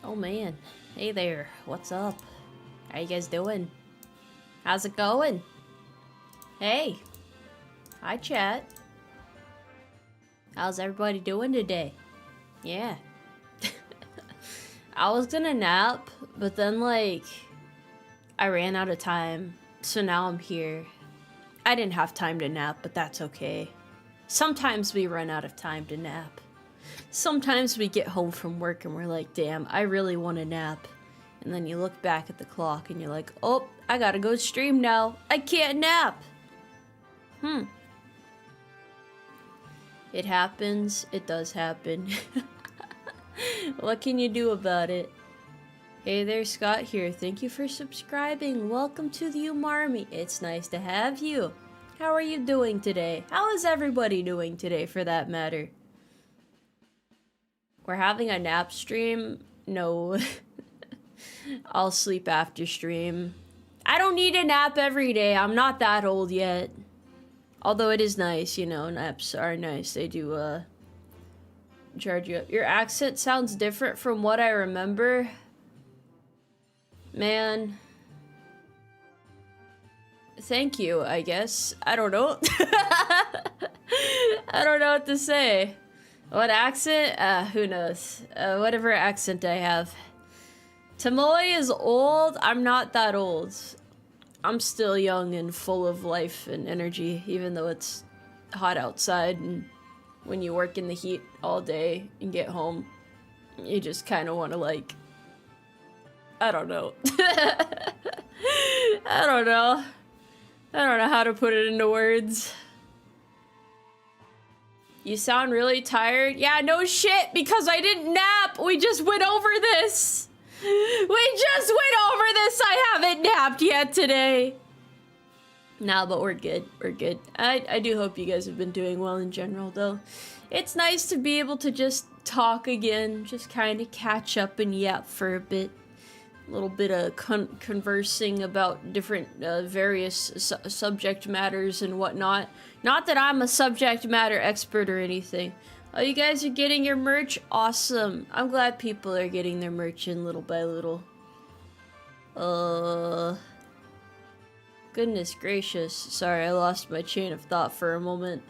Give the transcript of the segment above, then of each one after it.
Oh man, hey there, what's up? How you guys doing? How's it going? Hey, hi chat. How's everybody doing today? Yeah. I was gonna nap, but then like, I ran out of time, so now I'm here. I didn't have time to nap, but that's okay. Sometimes we run out of time to nap. Sometimes we get home from work and we're like, damn, I really want a nap. And then you look back at the clock and you're like, oh, I gotta go stream now. I can't nap. It happens. It does happen. What can you do about it? Hey there, Scott here. Thank you for subscribing. Welcome to the Umarmy. It's nice to have you. How are you doing today? How is everybody doing today, for that matter? We're having a nap stream? No. I'll sleep after stream. I don't need a nap every day. I'm not that old yet. Although it is nice, you know, naps are nice. They do, charge you up. Your accent sounds different from what I remember. Man. Thank you, I guess. I don't know. I don't know what to say. What accent? Who knows? Whatever accent I have. Tomoe is old. I'm not that old. I'm still young and full of life and energy, even though it's hot outside, and when you work in the heat all day and get home, you just kind of want to, like, I don't know. I don't know. I don't know how to put it into words. You sound really tired? Yeah, no shit, because I didn't nap. We just went over this. We just went over this. I haven't napped yet today. No, but we're good. We're good. I do hope you guys have been doing well in general, though. It's nice to be able to just talk again, just kind of catch up and yap for a bit. A little bit of conversing about different various subject matters and whatnot. Not that I'm a subject matter expert or anything. Oh, you guys are getting your merch? Awesome. I'm glad people are getting their merch in little by little. Goodness gracious. Sorry, I lost my chain of thought for a moment.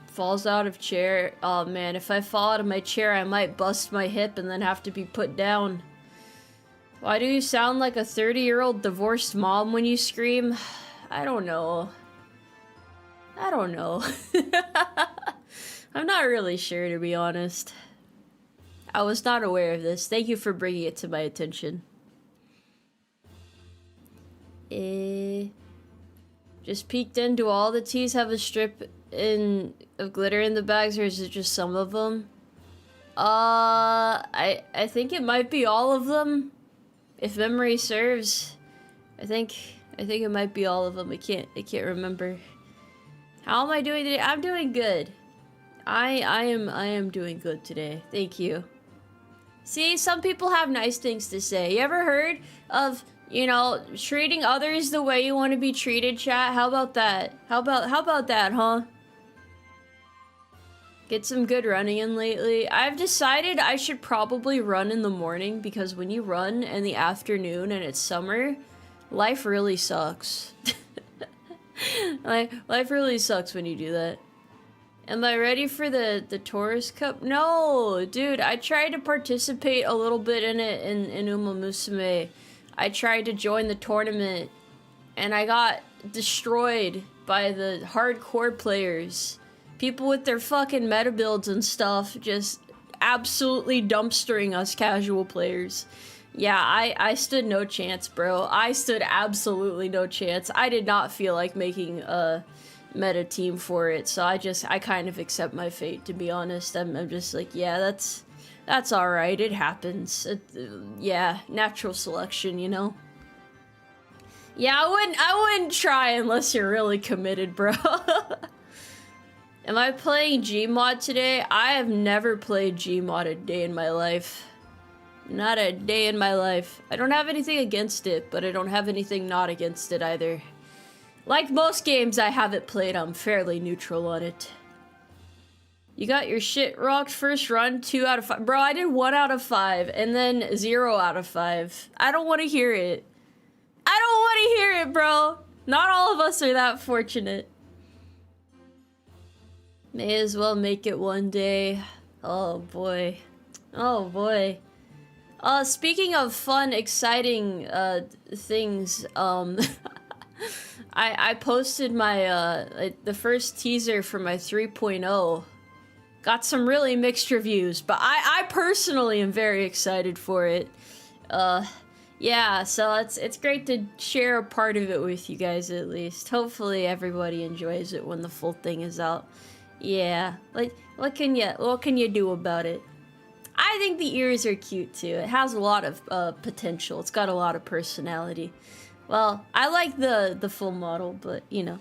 Falls out of chair. Oh man, if I fall out of my chair, I might bust my hip and then have to be put down. Why do you sound like a 30-year-old divorced mom when you scream? I don't know. I don't know. I'm not really sure, to be honest. I was not aware of this. Thank you for bringing it to my attention. Just peeked in. Do all the teas have a strip of glitter in the bags, or is it just some of them? I think it might be all of them, if memory serves. I think it might be all of them. I can't remember. How am I doing today? I'm doing good. I am doing good today. Thank you. See, some people have nice things to say. You ever heard of, you know, treating others the way you want to be treated, chat? How about that? How about that, huh? Get some good running in lately. I've decided I should probably run in the morning, because when you run in the afternoon and it's summer, life really sucks. Life really sucks when you do that. Am I ready for the Taurus Cup? No, dude, I tried to participate a little bit in it in Uma Musume. I tried to join the tournament, and I got destroyed by the hardcore players. People with their fucking meta builds and stuff, just absolutely dumpstering us casual players. Yeah, I stood no chance, bro. I stood absolutely no chance. I did not feel like making a meta team for it, so I kind of accept my fate, to be honest. I'm just like, yeah, that's alright, it happens. Yeah, natural selection, you know? Yeah, I wouldn't try unless you're really committed, bro. Am I playing Gmod today? I have never played Gmod a day in my life. Not a day in my life. I don't have anything against it, but I don't have anything not against it either. Like most games I haven't played, I'm fairly neutral on it. You got your shit rocked first run, 2 out of 5. Bro, I did 1 out of 5 and then 0 out of 5. I don't want to hear it. I don't want to hear it, bro. Not all of us are that fortunate. May as well make it one day. Oh boy. Oh boy. Speaking of fun, exciting things, I posted my the first teaser for my 3.0. Got some really mixed reviews, but I personally am very excited for it. Yeah, so it's great to share a part of it with you guys at least. Hopefully everybody enjoys it when the full thing is out. Yeah, like what can you do about it? I think the ears are cute too. It has a lot of potential. It's got a lot of personality. Well, I like the full model, but you know.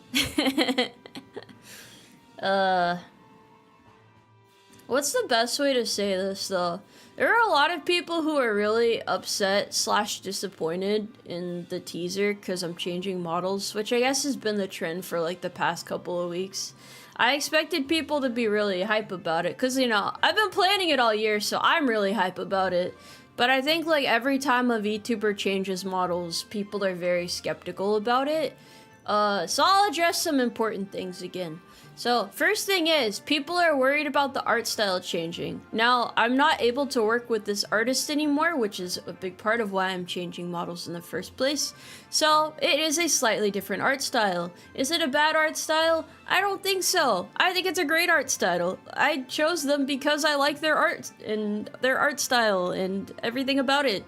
What's the best way to say this though? There are a lot of people who are really upset / disappointed in the teaser because I'm changing models, which I guess has been the trend for like the past couple of weeks. I expected people to be really hype about it because, you know, I've been planning it all year, so I'm really hype about it. But I think like every time a VTuber changes models, people are very skeptical about it. So I'll address some important things again. So, first thing is, people are worried about the art style changing. Now, I'm not able to work with this artist anymore, which is a big part of why I'm changing models in the first place. So, it is a slightly different art style. Is it a bad art style? I don't think so. I think it's a great art style. I chose them because I like their art and their art style and everything about it.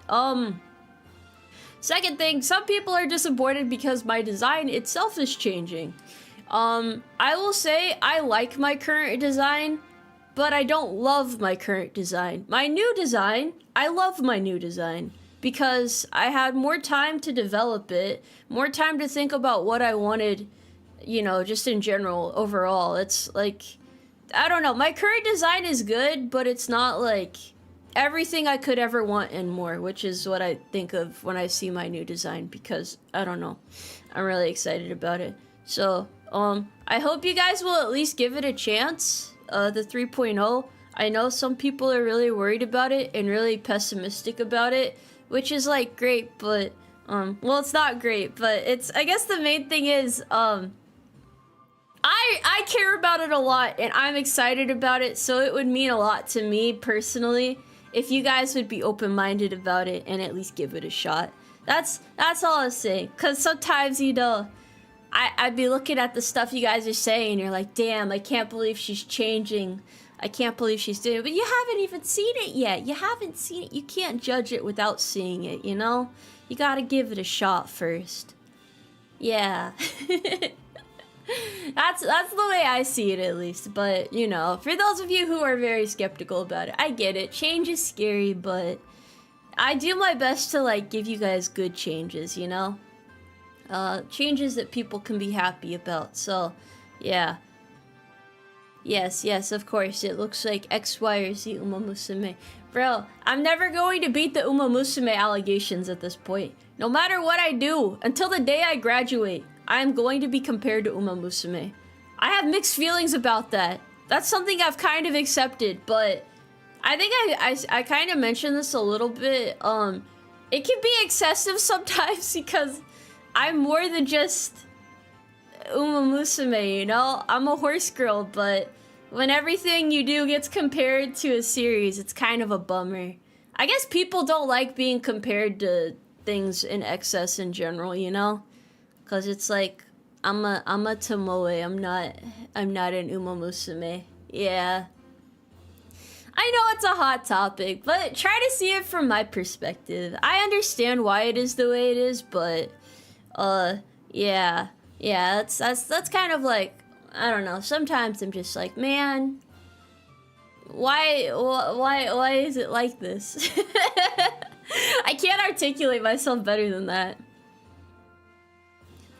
Second thing, some people are disappointed because my design itself is changing. I will say I like my current design, but I don't love my current design. My new design, I love my new design because I had more time to develop it, more time to think about what I wanted, you know, just in general, overall. It's like, I don't know, my current design is good, but it's not like everything I could ever want and more, which is what I think of when I see my new design because, I don't know, I'm really excited about it. So, I hope you guys will at least give it a chance, the 3.0. I know some people are really worried about it and really pessimistic about it, which is, like, great, but, well, it's not great, but it's, I guess the main thing is, I care about it a lot, and I'm excited about it, so it would mean a lot to me, personally, if you guys would be open-minded about it and at least give it a shot. That's all I say, because sometimes, you know, I'd be looking at the stuff you guys are saying, and you're like, damn, I can't believe she's changing. I can't believe she's doing it. But you haven't even seen it yet. You haven't seen it. You can't judge it without seeing it, you know? You gotta give it a shot first. Yeah. That's the way I see it, at least. But, you know, for those of you who are very skeptical about it, I get it. Change is scary, but I do my best to, like, give you guys good changes, you know? Changes that people can be happy about, so, yeah. Yes, of course, it looks like X, Y, or Z Umamusume. Bro, I'm never going to beat the Umamusume allegations at this point. No matter what I do, until the day I graduate, I'm going to be compared to Umamusume. I have mixed feelings about that. That's something I've kind of accepted, but I think I kind of mentioned this a little bit. It can be excessive sometimes because I'm more than just Umamusume, you know? I'm a horse girl, but when everything you do gets compared to a series, it's kind of a bummer. I guess people don't like being compared to things in excess in general, you know? Cause it's like, I'm a Tomoe, I'm not an Umamusume. Yeah. I know it's a hot topic, but try to see it from my perspective. I understand why it is the way it is, but yeah, that's kind of like, I don't know, sometimes I'm just like, man, why is it like this? I can't articulate myself better than that.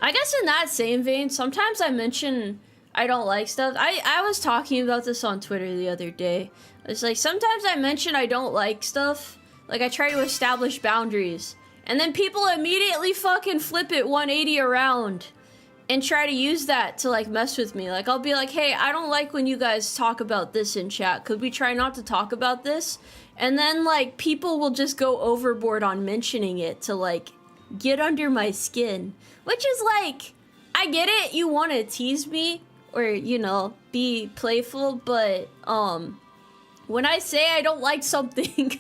I guess in that same vein, sometimes I mention I don't like stuff. I was talking about this on Twitter the other day. It's like, sometimes I mention I don't like stuff, like I try to establish boundaries. And then people immediately fucking flip it 180 around and try to use that to like mess with me. Like I'll be like, hey, I don't like when you guys talk about this in chat. Could we try not to talk about this? And then like people will just go overboard on mentioning it to like get under my skin. Which is like, I get it, you want to tease me or, you know, be playful, but when I say I don't like something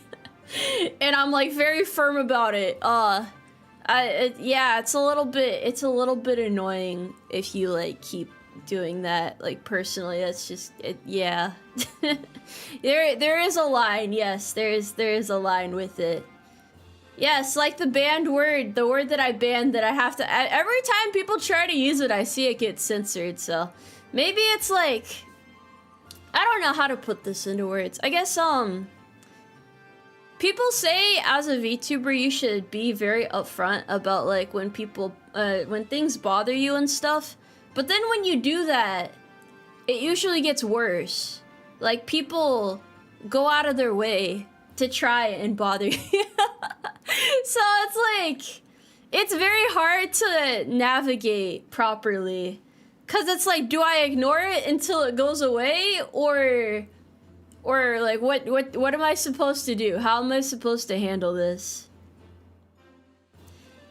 and I'm like very firm about it, yeah, it's a little bit annoying if you like keep doing that. Like personally, that's just yeah. there is a line. Yes, there is a line with it. Yes, like the banned word, the word that I banned that I have to. Every time people try to use it, I see it get censored. So maybe it's like, I don't know how to put this into words. I guess people say as a VTuber you should be very upfront about like when people when things bother you and stuff. But then when you do that, it usually gets worse. Like people go out of their way to try and bother you. So it's like, it's very hard to navigate properly. Cause it's like, do I ignore it until it goes away? Or like, what am I supposed to do? How am I supposed to handle this?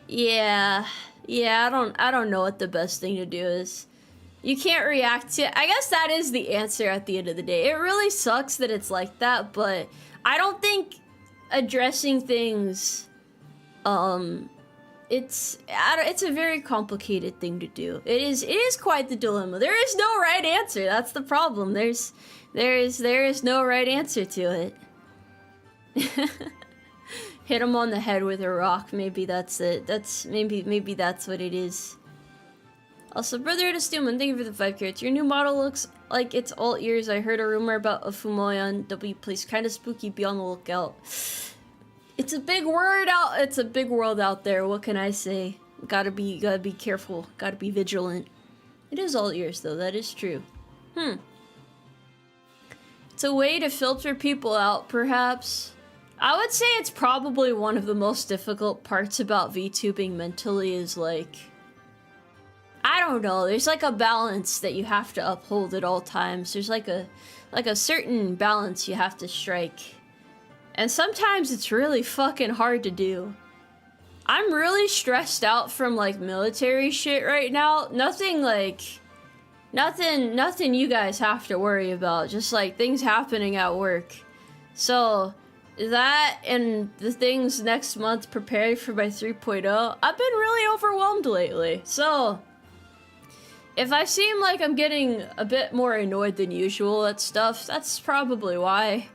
Yeah, I don't know what the best thing to do is. You can't react to it. I guess that is the answer at the end of the day. It really sucks that it's like that, but I don't think addressing things, it's a very complicated thing to do. It is quite the dilemma. There is no right answer. That's the problem. There is no right answer to it. Hit him on the head with a rock. Maybe that's it. Maybe that's what it is. Also, Brother to Stuman, thank you for the 5 carrots. Your new model looks like it's all ears. I heard a rumor about a Fumoy on W Place. Kind of spooky. Be on the lookout. It's a big word out. It's a big world out there. What can I say? Gotta be careful. Gotta be vigilant. It is all ears, though. That is true. It's a way to filter people out, perhaps. I would say it's probably one of the most difficult parts about VTubing mentally is like, I don't know, there's like a balance that you have to uphold at all times. There's like a certain balance you have to strike. And sometimes it's really fucking hard to do. I'm really stressed out from like military shit right now. Nothing you guys have to worry about. Just like things happening at work. So that and the things next month preparing for my 3.0, I've been really overwhelmed lately. So if I seem like I'm getting a bit more annoyed than usual at stuff, that's probably why.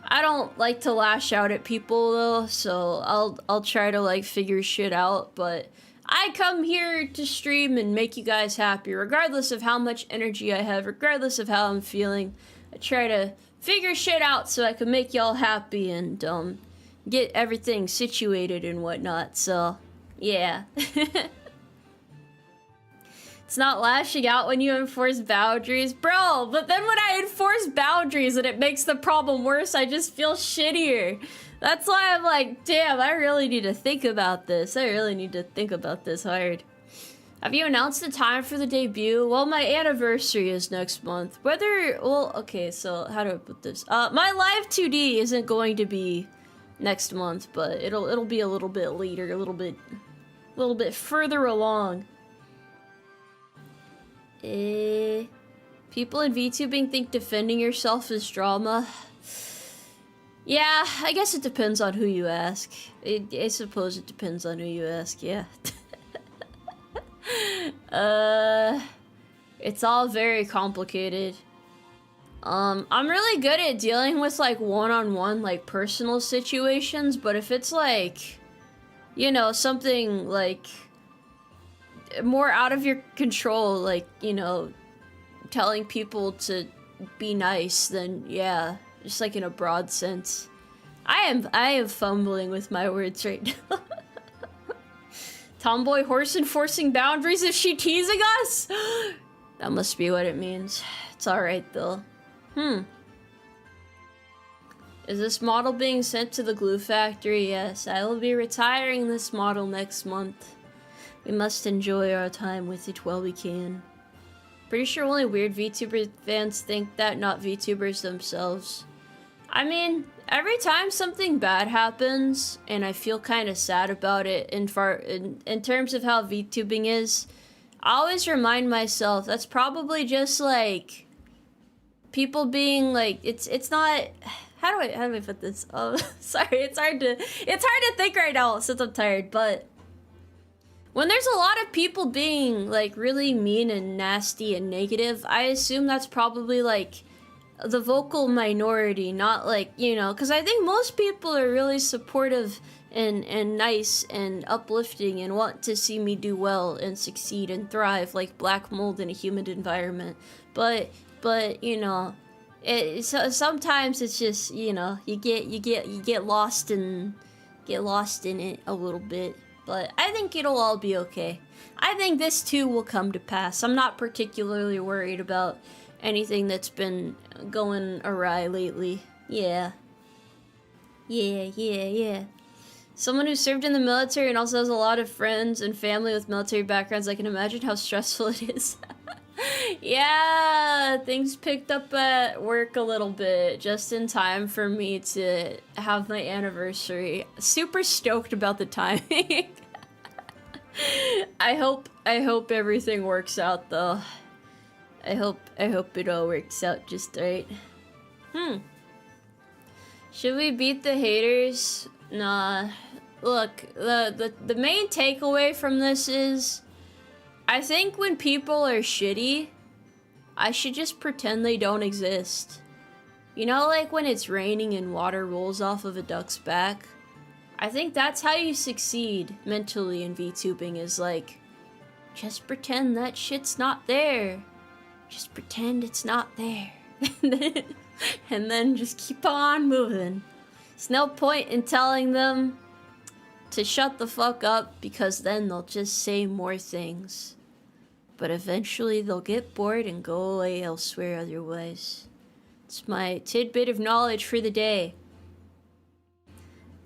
I don't like to lash out at people though, so I'll try to like figure shit out, but I come here to stream and make you guys happy regardless of how much energy I have, regardless of how I'm feeling. I try to figure shit out so I can make y'all happy and get everything situated and whatnot, so yeah. It's not lashing out when you enforce boundaries. Bro, but then when I enforce boundaries and it makes the problem worse, I just feel shittier. That's why I'm like, damn, I really need to think about this. I really need to think about this hard. Have you announced the time for the debut? Well, my anniversary is next month. Okay, so how do I put this? My live 2D isn't going to be next month, but it'll be a little bit later, a little bit further along. People in VTubing think defending yourself is drama. Yeah, I guess it depends on who you ask. I suppose it depends on who you ask, yeah. It's all very complicated. I'm really good at dealing with like one-on-one like personal situations, but if it's like, you know, something like more out of your control, like, you know, telling people to be nice, then yeah, just like in a broad sense. I am fumbling with my words right now. Tomboy horse enforcing boundaries, is she teasing us? That must be what it means. It's alright though. Is this model being sent to the glue factory? Yes, I will be retiring this model next month. We must enjoy our time with it while we can. Pretty sure only weird VTuber fans think that, not VTubers themselves. I mean, every time something bad happens, and I feel kind of sad about it in terms of how VTubing is, I always remind myself that's probably just like people being like, it's not, how do I put this? Oh, sorry, it's hard to think right now since I'm tired, but when there's a lot of people being like really mean and nasty and negative, I assume that's probably like the vocal minority, not like, you know, because I think most people are really supportive and nice and uplifting and want to see me do well and succeed and thrive like black mold in a humid environment. But you know, sometimes it's just, you know, you get lost in it a little bit. But I think it'll all be okay. I think this too will come to pass. I'm not particularly worried about anything that's been going awry lately. Yeah. Someone who served in the military and also has a lot of friends and family with military backgrounds, I can imagine how stressful it is. Yeah, things picked up at work a little bit, just in time for me to have my anniversary. Super stoked about the timing. I hope everything works out though. I hope it all works out just right. Should we beat the haters? Nah. Look, the main takeaway from this is, I think when people are shitty, I should just pretend they don't exist. You know, like when it's raining and water rolls off of a duck's back? I think that's how you succeed mentally in VTubing, is like, just pretend that shit's not there. Just pretend it's not there. And then just keep on moving. There's no point in telling them to shut the fuck up, because then they'll just say more things. But eventually they'll get bored and go away elsewhere otherwise. It's my tidbit of knowledge for the day.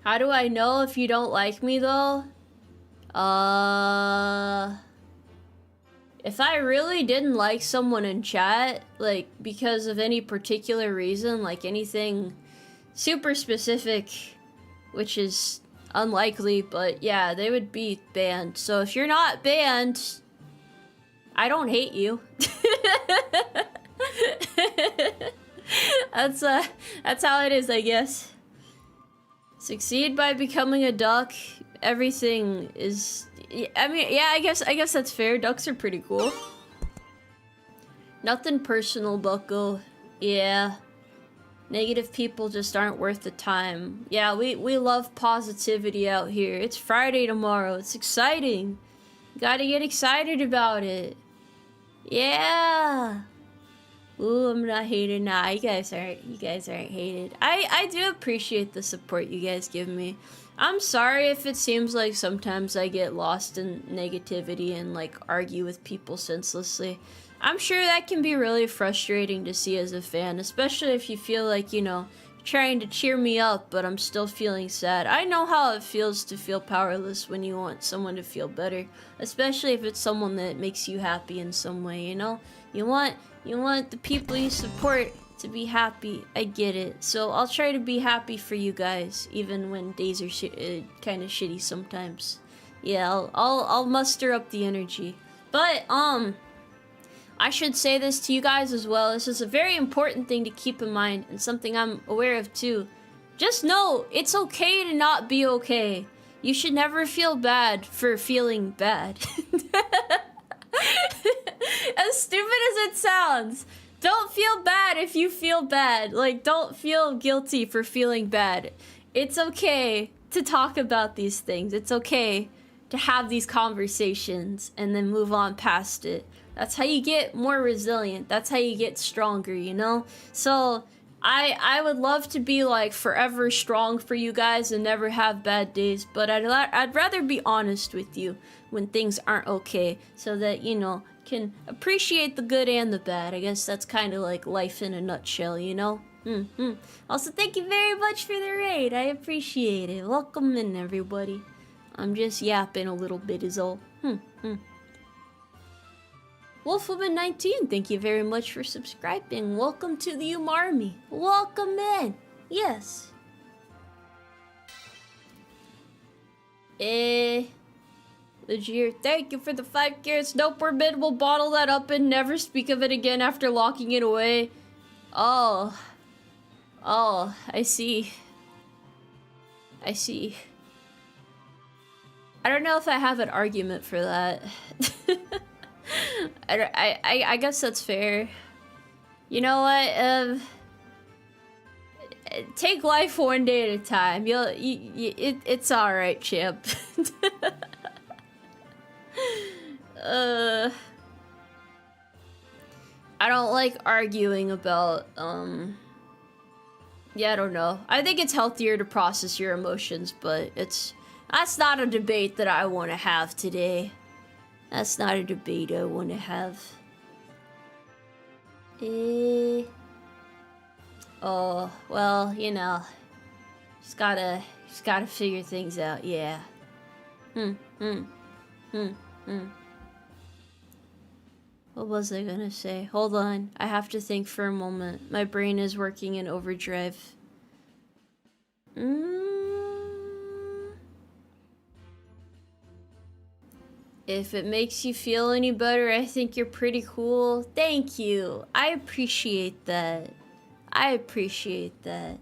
How do I know if you don't like me though? If I really didn't like someone in chat, like because of any particular reason, like anything super specific, which is unlikely, but yeah, they would be banned. So if you're not banned, I don't hate you. That's how it is, I guess. Succeed by becoming a duck. Everything is, I mean, yeah, I guess that's fair. Ducks are pretty cool. Nothing personal, bucko. Yeah. Negative people just aren't worth the time. Yeah, we love positivity out here. It's Friday tomorrow. It's exciting. Gotta get excited about it. Yeah. Ooh, I'm not hated. Nah, you guys aren't hated. I do appreciate the support you guys give me. I'm sorry if it seems like sometimes I get lost in negativity and like argue with people senselessly. I'm sure that can be really frustrating to see as a fan, especially if you feel like, you know, trying to cheer me up, but I'm still feeling sad. I know how it feels to feel powerless when you want someone to feel better, especially if it's someone that makes you happy in some way, you know? You want the people you support to be happy. I get it. So I'll try to be happy for you guys, even when days are kind of shitty sometimes. Yeah, I'll muster up the energy. But I should say this to you guys as well. This is a very important thing to keep in mind, and something I'm aware of too. Just know it's okay to not be okay. You should never feel bad for feeling bad. As stupid as it sounds, don't feel bad if you feel bad. Like, don't feel guilty for feeling bad. It's okay to talk about these things. It's okay to have these conversations and then move on past it. That's how you get more resilient. That's how you get stronger, you know? So I would love to be like forever strong for you guys and never have bad days, but I'd rather be honest with you when things aren't okay, so that, you know, can appreciate the good and the bad. I guess that's kind of like life in a nutshell, you know? Also, thank you very much for the raid. I appreciate it. Welcome in, everybody. I'm just yapping a little bit is all. Wolfwoman19, thank you very much for subscribing. Welcome to the Umarmy. Welcome in. Yes. Legit, thank you for the 5 carrots. No permit, we'll bottle that up and never speak of it again after locking it away. Oh. Oh, I see. I see. I don't know if I have an argument for that. I guess that's fair. You know what? Take life one day at a time. It's all right, champ. I don't like arguing about yeah, I don't know. I think it's healthier to process your emotions, but that's not a debate that I want to have today. That's not a debate I want to have. Oh, well, you know. Just gotta figure things out, yeah. What was I gonna say? Hold on, I have to think for a moment. My brain is working in overdrive. If it makes you feel any better, I think you're pretty cool. Thank you. I appreciate that. I appreciate that.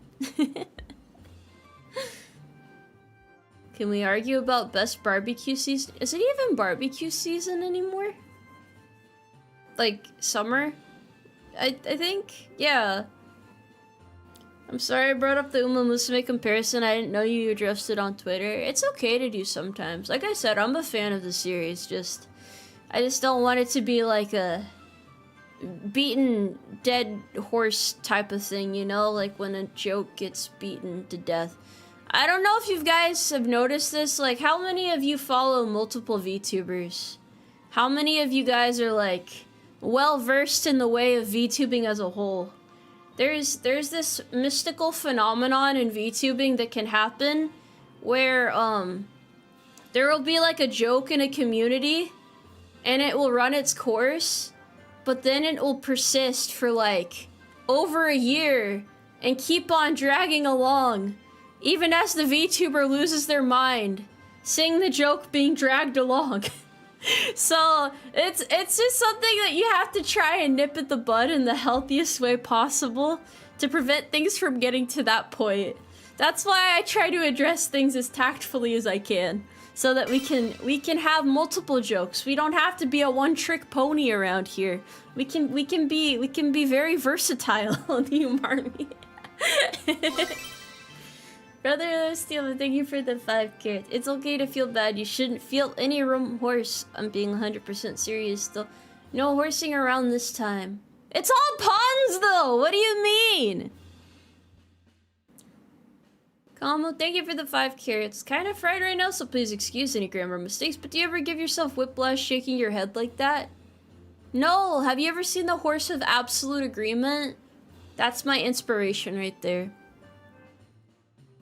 Can we argue about best barbecue season? Is it even barbecue season anymore? Like, summer? I think? Yeah. I'm sorry I brought up the Umarmy comparison. I didn't know you addressed it on Twitter. It's okay to do sometimes. Like I said, I'm a fan of the series. I just don't want it to be like a beaten dead horse type of thing, you know? Like when a joke gets beaten to death. I don't know if you guys have noticed this. Like, how many of you follow multiple VTubers? How many of you guys are like well versed in the way of VTubing as a whole? There's this mystical phenomenon in VTubing that can happen where there will be like a joke in a community and it will run its course, but then it will persist for like over a year and keep on dragging along even as the VTuber loses their mind, seeing the joke being dragged along. So it's just something that you have to try and nip at the bud in the healthiest way possible to prevent things from getting to that point. That's why I try to address things as tactfully as I can, so that we can have multiple jokes. We don't have to be a one-trick pony around here. We can be very versatile on the Umarmy. Brother Steele, thank you for the 5 carrots. It's okay to feel bad. You shouldn't feel any remorse. I'm being 100% serious though. No horsing around this time. It's all puns though! What do you mean? Kamo, thank you for the 5 carrots. Kind of fried right now, so please excuse any grammar mistakes, but do you ever give yourself whiplash shaking your head like that? No! Have you ever seen the Horse of Absolute Agreement? That's my inspiration right there.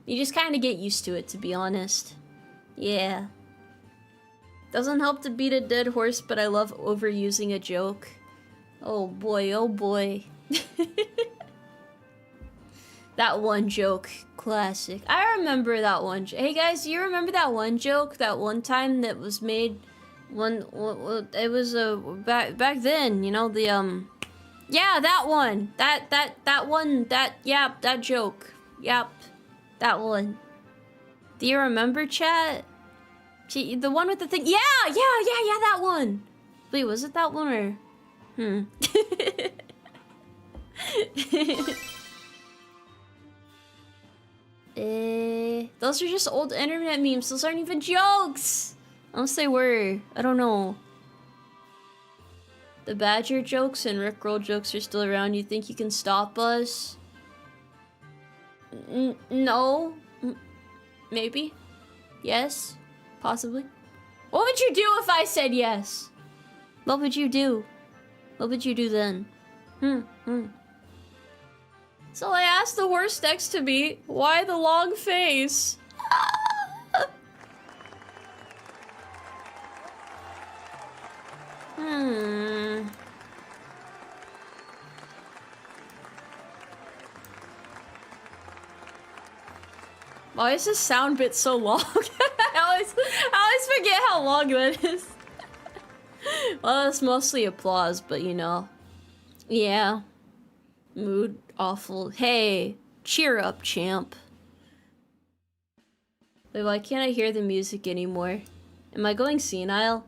You just kind of get used to it, to be honest. Yeah. Doesn't help to beat a dead horse, but I love overusing a joke. Oh boy, oh boy. That one joke, classic. I remember that one. Hey guys, do you remember that one joke? That one time that was made? It was back then, you know, the yeah, that one. That joke. Yep. That one. Do you remember, chat? The one with the thing. Yeah, that one. Wait, was it that one or? Those are just old internet memes. Those aren't even jokes. Unless they were. I don't know. The Badger jokes and Rickroll jokes are still around. You think you can stop us? No. Maybe. Yes. Possibly. What would you do if I said yes? What would you do? What would you do then? So I asked the horse next to me, why the long face? Why is this sound bit so long? I always forget how long that is. Well, it's mostly applause, but you know. Yeah. Mood awful. Hey, cheer up, champ. Wait, why can't I hear the music anymore? Am I going senile?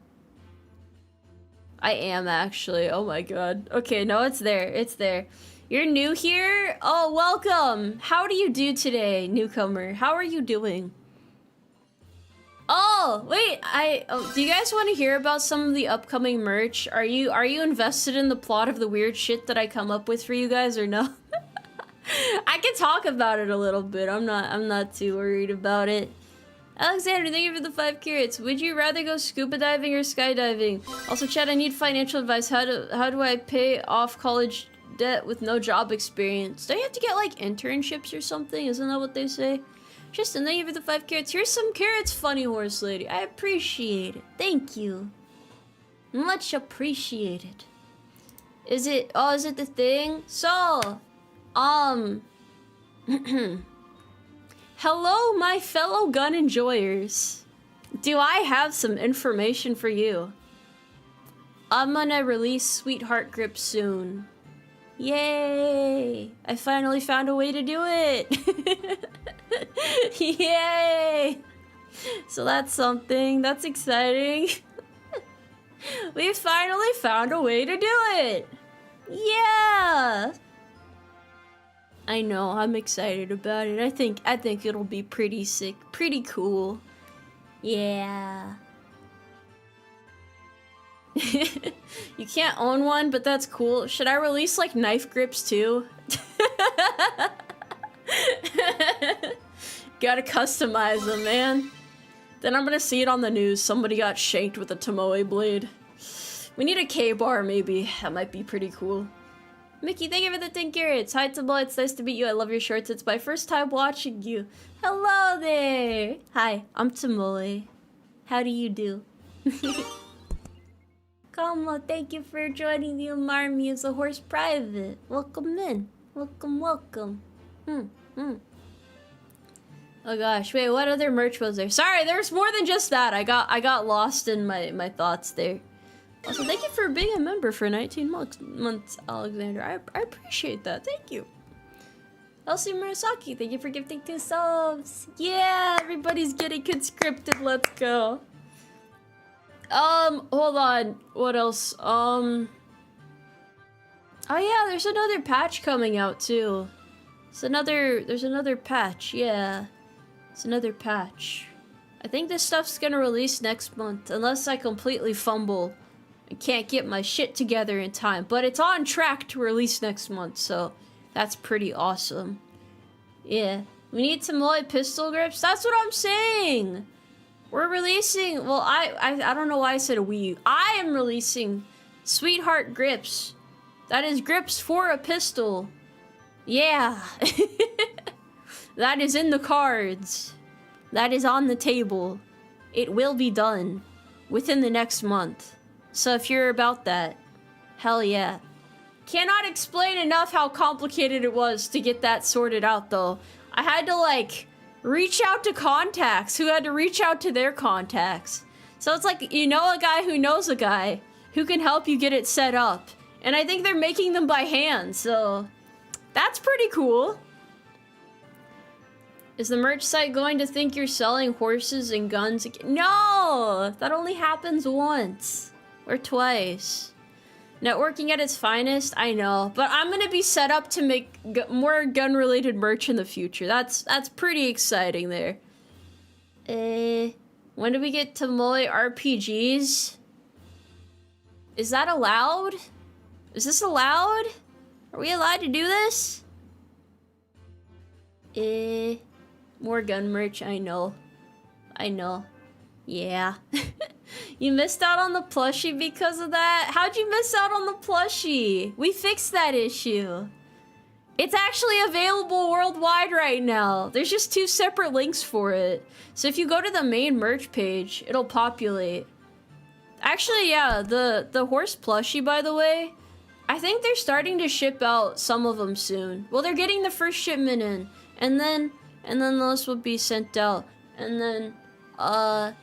I am, actually. Oh my god. Okay, no, it's there. It's there. You're new here? Oh, welcome! How do you do today, newcomer? How are you doing? Oh, wait, do you guys want to hear about some of the upcoming merch? Are you invested in the plot of the weird shit that I come up with for you guys, or no? I can talk about it a little bit. I'm not too worried about it. Alexander, thank you for the 5 carrots. Would you rather go scuba diving or skydiving? Also, Chad, I need financial advice. How do I pay off college debt with no job experience? Don't you have to get like internships or something? Isn't that what they say? Tristan, thank you for the 5 carrots. Here's some carrots, funny horse lady. I appreciate it. Thank you. Much appreciated. Is it the thing? So, hello, my fellow gun enjoyers. Do I have some information for you? I'm gonna release Sweetheart Grip soon. Yay! I finally found a way to do it! Yay! So that's something. That's exciting. We finally found a way to do it! Yeah! I know, I'm excited about it. I think it'll be pretty sick, pretty cool. Yeah. You can't own one, but that's cool. Should I release like knife grips too? Gotta customize them, man. Then I'm gonna see it on the news. Somebody got shanked with a Tomoe blade. We need a K-bar maybe. That might be pretty cool. Mickey, thank you for the 10 carrots. Hi Tomoe, it's nice to meet you. I love your shorts. It's my first time watching you. Hello there. Hi, I'm Tomoe. How do you do? Come on, thank you for joining the Umarmy as a horse private. Welcome in. Welcome, welcome. Oh gosh, wait, what other merch was there? Sorry, there's more than just that. I got lost in my thoughts there. Also, thank you for being a member for 19 months, Alexander. I appreciate that. Thank you. Elsie Murasaki, thank you for gifting 2 subs. Yeah, everybody's getting conscripted. Let's go. Hold on. What else? Oh yeah, there's another patch coming out too. There's another patch, yeah. It's another patch. I think this stuff's gonna release next month, unless I completely fumble and can't get my shit together in time. But it's on track to release next month, so that's pretty awesome. Yeah. We need some light pistol grips. That's what I'm saying! We're releasing, well, I don't know why I said we. I am releasing Sweetheart Grips. That is grips for a pistol. Yeah. That is in the cards. That is on the table. It will be done within the next month. So if you're about that, hell yeah. Cannot explain enough how complicated it was to get that sorted out though. I had to like reach out to contacts who had to reach out to their contacts. So it's like, you know a guy who knows a guy who can help you get it set up. And I think they're making them by hand, so that's pretty cool. Is the merch site going to think you're selling horses and guns again? No! That only happens once. Or twice. Networking at its finest, I know. But I'm gonna be set up to make more gun-related merch in the future. That's pretty exciting there. When do we get Tomoe RPGs? Is that allowed? Is this allowed? Are we allowed to do this? More gun merch, I know. I know. Yeah. You missed out on the plushie because of that? How'd you miss out on the plushie? We fixed that issue. It's actually available worldwide right now. There's just 2 separate links for it. So if you go to the main merch page, it'll populate. Actually, yeah, the horse plushie, by the way, I think they're starting to ship out some of them soon. Well, they're getting the first shipment in, and then those will be sent out, and then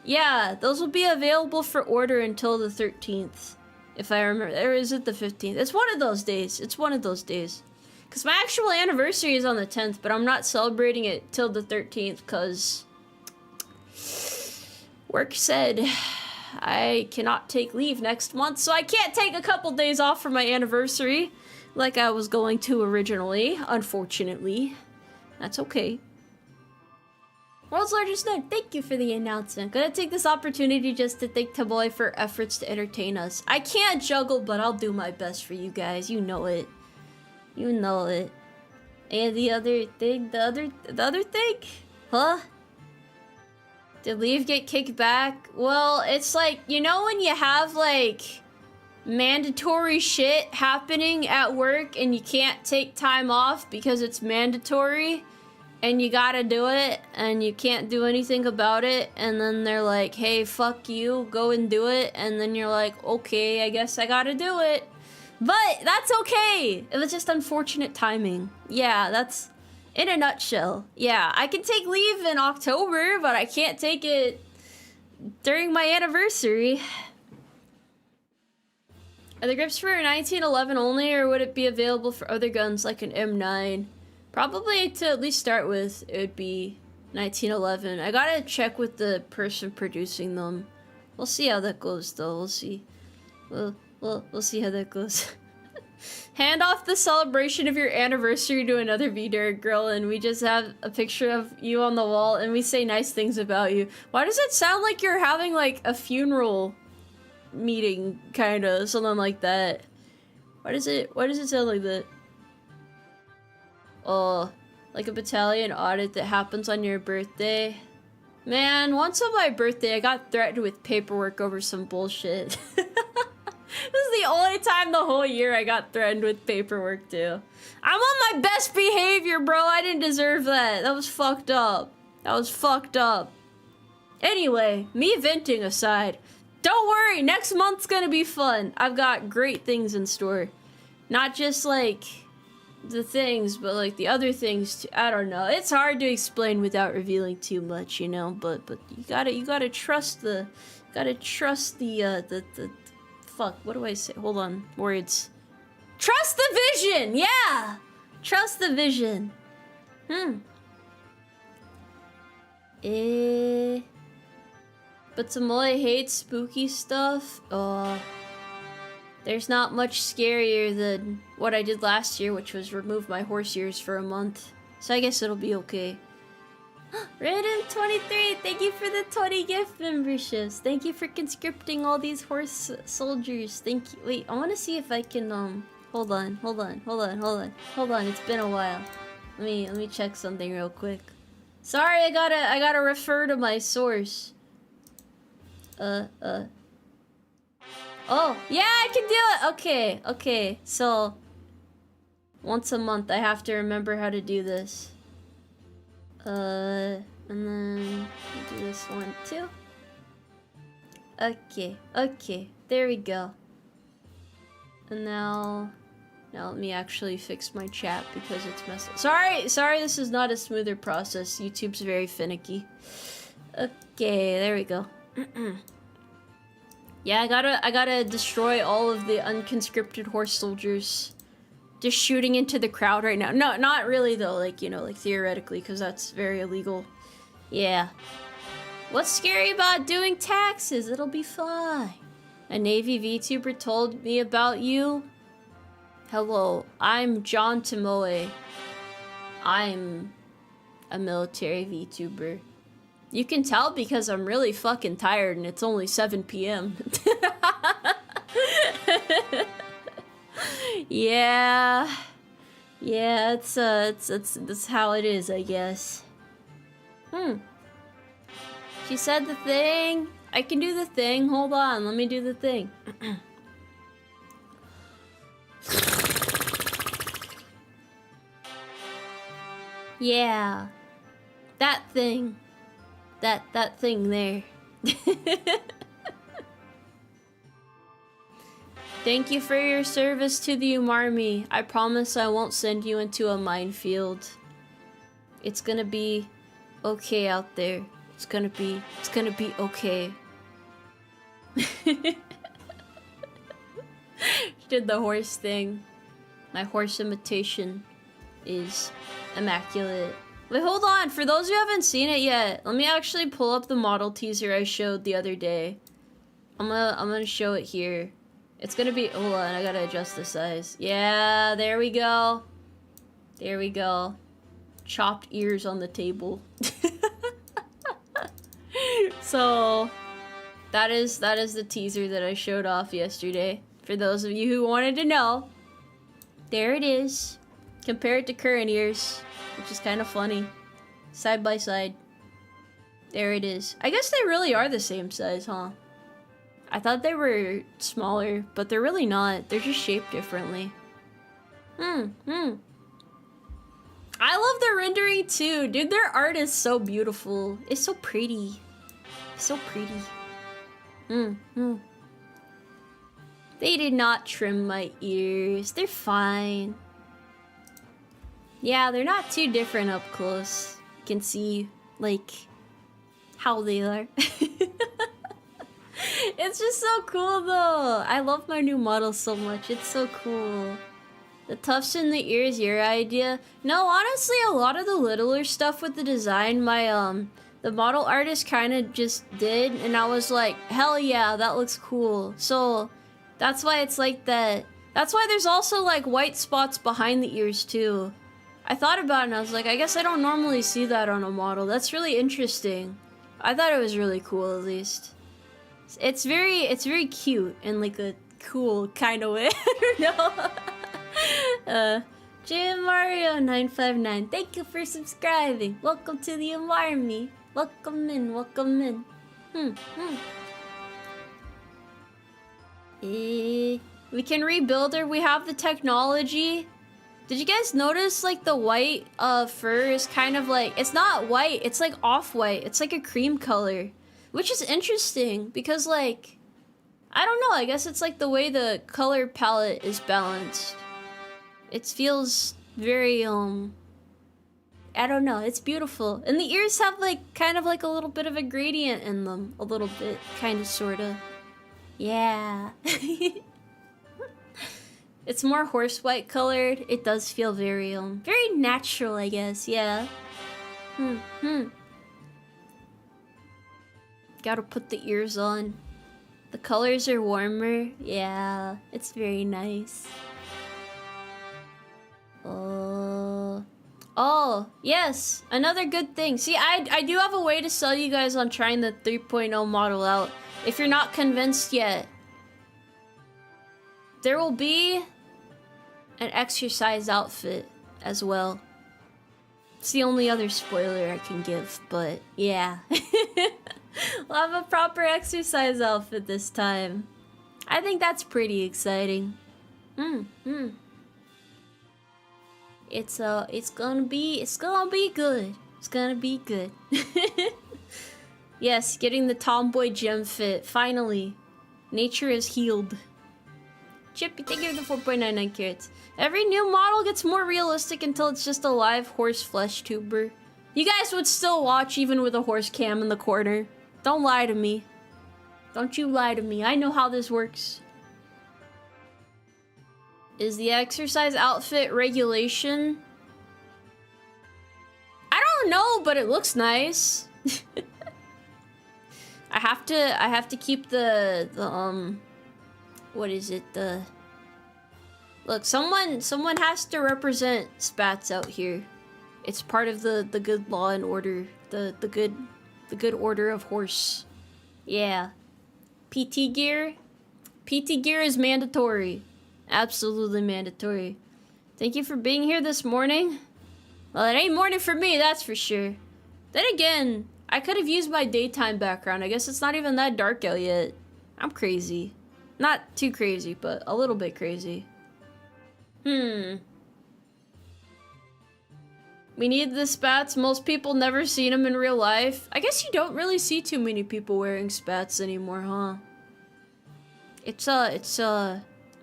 yeah, those will be available for order until the 13th, if I remember. Or is it the 15th? It's one of those days. It's one of those days. Because my actual anniversary is on the 10th, but I'm not celebrating it till the 13th, because work said I cannot take leave next month, so I can't take a couple days off for my anniversary like I was going to originally, unfortunately. That's okay. World's largest nerd, thank you for the announcement. Gonna take this opportunity just to thank Tomboy for efforts to entertain us. I can't juggle, but I'll do my best for you guys. You know it. You know it. And the other thing, the other thing? Huh? Did leave get kicked back? Well, it's like, you know when you have like mandatory shit happening at work and you can't take time off because it's mandatory and you gotta do it and you can't do anything about it, and then they're like, hey, fuck you, go and do it, and then you're like, okay, I guess I gotta do it. But that's okay. It was just unfortunate timing. Yeah, that's in a nutshell. Yeah, I can take leave in October, but I can't take it during my anniversary. Are the grips for 1911 only, or would it be available for other guns like an M9? Probably to at least start with, it would be 1911. I gotta check with the person producing them. We'll see how that goes, though. We'll see. We'll see how that goes. Hand off the celebration of your anniversary to another V-Dere girl, and we just have a picture of you on the wall, and we say nice things about you. Why does it sound like you're having, like, a funeral meeting, kinda, something like that? Why does it sound like that? Oh, like a battalion audit that happens on your birthday? Man, once on my birthday, I got threatened with paperwork over some bullshit. This is the only time the whole year I got threatened with paperwork, too. I'm on my best behavior, bro. I didn't deserve that. That was fucked up. That was fucked up. Anyway, me venting aside, don't worry, next month's gonna be fun. I've got great things in store. Not just, like, the things, but, like, the other things, too. I don't know. It's hard to explain without revealing too much, you know? But you gotta trust the... Fuck, what do I say? Hold on. Words. Trust the vision! Yeah! Trust the vision. But Tomoe hates spooky stuff. There's not much scarier than what I did last year, which was remove my horse ears for a month. So I guess it'll be okay. Random23, thank you for the 20 gift memberships. Thank you for conscripting all these horse soldiers. Thank you. Wait, I want to see if I can, hold on. It's been a while. Let me check something real quick. Sorry, I gotta refer to my source. Oh, yeah, I can do it. Okay. So, once a month, I have to remember how to do this. And then do this one too. Okay, there we go. And now let me actually fix my chat because it's messed up. Sorry, this is not a smoother process. YouTube's very finicky. Okay, there we go. Yeah, I gotta destroy all of the unconscripted horse soldiers. Just shooting into the crowd right now. No, not really though, like, you know, like theoretically, because that's very illegal. Yeah. What's scary about doing taxes? It'll be fine. A Navy VTuber told me about you. Hello, I'm John Tomoe. I'm a military VTuber. You can tell because I'm really fucking tired and it's only 7 p.m. Yeah, it's how it is, I guess. She said the thing. I can do the thing. Hold on, let me do the thing. Yeah, that thing. That thing there. Thank you for your service to the Umarmy. I promise I won't send you into a minefield. It's gonna be okay out there. It's gonna be okay. Did the horse thing. My horse imitation is immaculate. Wait, hold on. For those who haven't seen it yet, let me actually pull up the model teaser I showed the other day. I'm gonna show it here. It's gonna be, hold on, I gotta adjust the size. Yeah, there we go. There we go. Chopped ears on the table. So, that is the teaser that I showed off yesterday. For those of you who wanted to know. There it is. Compared to current ears, which is kind of funny. Side by side. There it is. I guess they really are the same size, huh? I thought they were smaller, but they're really not. They're just shaped differently. I love their rendering too. Dude, their art is so beautiful. It's so pretty. So pretty. They did not trim my ears. They're fine. Yeah, they're not too different up close. You can see, like, how they are. It's just so cool though. I love my new model so much. It's so cool. The tufts in the ears, your idea? No, honestly, a lot of the littler stuff with the design, my the model artist kind of just did, and I was like, hell yeah, that looks cool. So that's why it's like that. That's why there's also like white spots behind the ears too. I thought about it and I was like, I guess I don't normally see that on a model. That's really interesting. I thought it was really cool, at least. It's very cute in like a cool kind of way. I don't know. Jim Mario 959, thank you for subscribing. Welcome to the Umarmy. Welcome in, welcome in. We can rebuild her. We have the technology. Did you guys notice like the white fur is kind of like, it's not white, it's like off-white. It's like a cream color, which is interesting because like, I don't know, I guess it's like the way the color palette is balanced. It feels very, I don't know, it's beautiful. And the ears have like, kind of like a little bit of a gradient in them. A little bit, kind of, sort of. Yeah. It's more horse white colored. It does feel very, very natural, I guess, yeah. Gotta put the ears on. The colors are warmer. Yeah, it's very nice. Oh, yes, another good thing. See, I do have a way to sell you guys on trying the 3.0 model out. If you're not convinced yet, there will be an exercise outfit as well. It's the only other spoiler I can give, but yeah. We'll have a proper exercise outfit this time. I think that's pretty exciting. It's gonna be good. It's gonna be good. Yes, getting the Tomboy gem fit, finally. Nature is healed. Chippy, thank you for the 4.99 carats. Every new model gets more realistic until it's just a live horse flesh tuber. You guys would still watch even with a horse cam in the corner. Don't lie to me. Don't you lie to me. I know how this works. Is the exercise outfit regulation? I don't know, but it looks nice. I have to keep the what is it? Look, someone has to represent spats out here. It's part of the good law and order, the good order of horse. Yeah. PT gear is mandatory. Absolutely mandatory. Thank you for being here this morning. Well, it ain't morning for me, that's for sure. Then again, I could have used my daytime background. I guess it's not even that dark out yet. I'm crazy. Not too crazy, but a little bit crazy. We need the spats. Most people never seen them in real life. I guess you don't really see too many people wearing spats anymore, huh? It's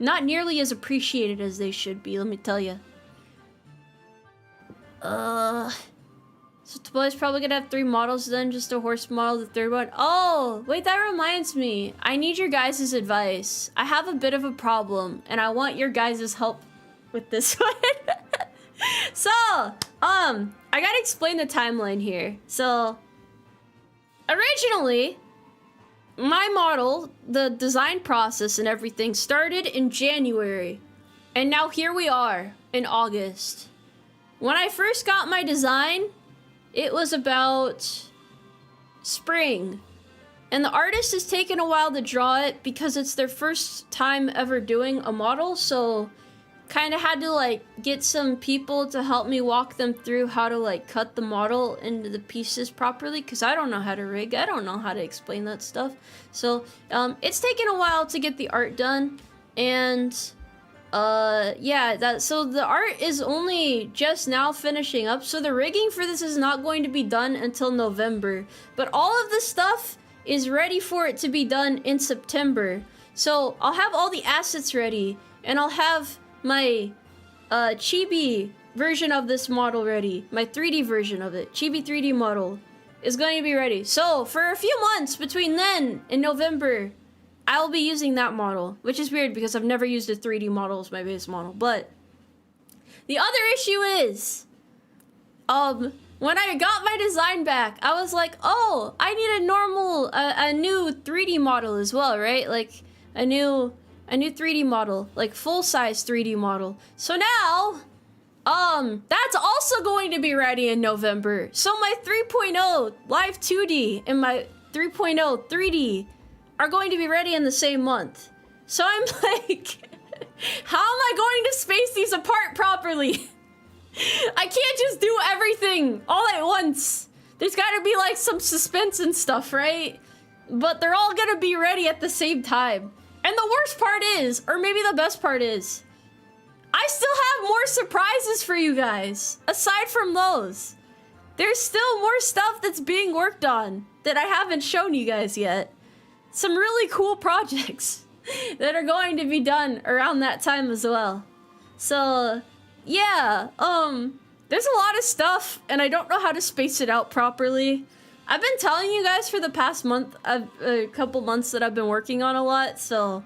not nearly as appreciated as they should be, let me tell you. So Tomboy's probably gonna have 3 models then, just a horse model, the 3rd one. Oh, wait, that reminds me. I need your guys' advice. I have a bit of a problem, and I want your guys' help with this one. So, I gotta explain the timeline here. So, originally, my model, the design process and everything started in January. And now here we are in August. When I first got my design, it was about spring. And the artist has taken a while to draw it because it's their first time ever doing a model, so kind of had to like get some people to help me walk them through how to like cut the model into the pieces properly, because I don't know how to rig, I don't know how to explain that stuff. So it's taken a while to get the art done, and yeah, so the art is only just now finishing up, so the rigging for this is not going to be done until November, but all of this stuff is ready for it to be done in September. So I'll have all the assets ready, and I'll have my chibi version of this model ready. My 3D version of it, chibi 3D model, is going to be ready. So for a few months between then and November, I'll be using that model, which is weird because I've never used a 3D model as my base model. But the other issue is, when I got my design back, I was like, oh, I need a new 3D model as well, right? Like a new 3D model, like full-size 3D model. So now, that's also going to be ready in November. So my 3.0 live 2D and my 3.0 3D are going to be ready in the same month. So I'm like, how am I going to space these apart properly? I can't just do everything all at once. There's gotta be like some suspense and stuff, right? But they're all gonna be ready at the same time. And the worst part is, or maybe the best part is, I still have more surprises for you guys. Aside from those, there's still more stuff that's being worked on that I haven't shown you guys yet. Some really cool projects that are going to be done around that time as well. So, yeah, there's a lot of stuff, and I don't know how to space it out properly. I've been telling you guys for the past month, a couple months, that I've been working on a lot, so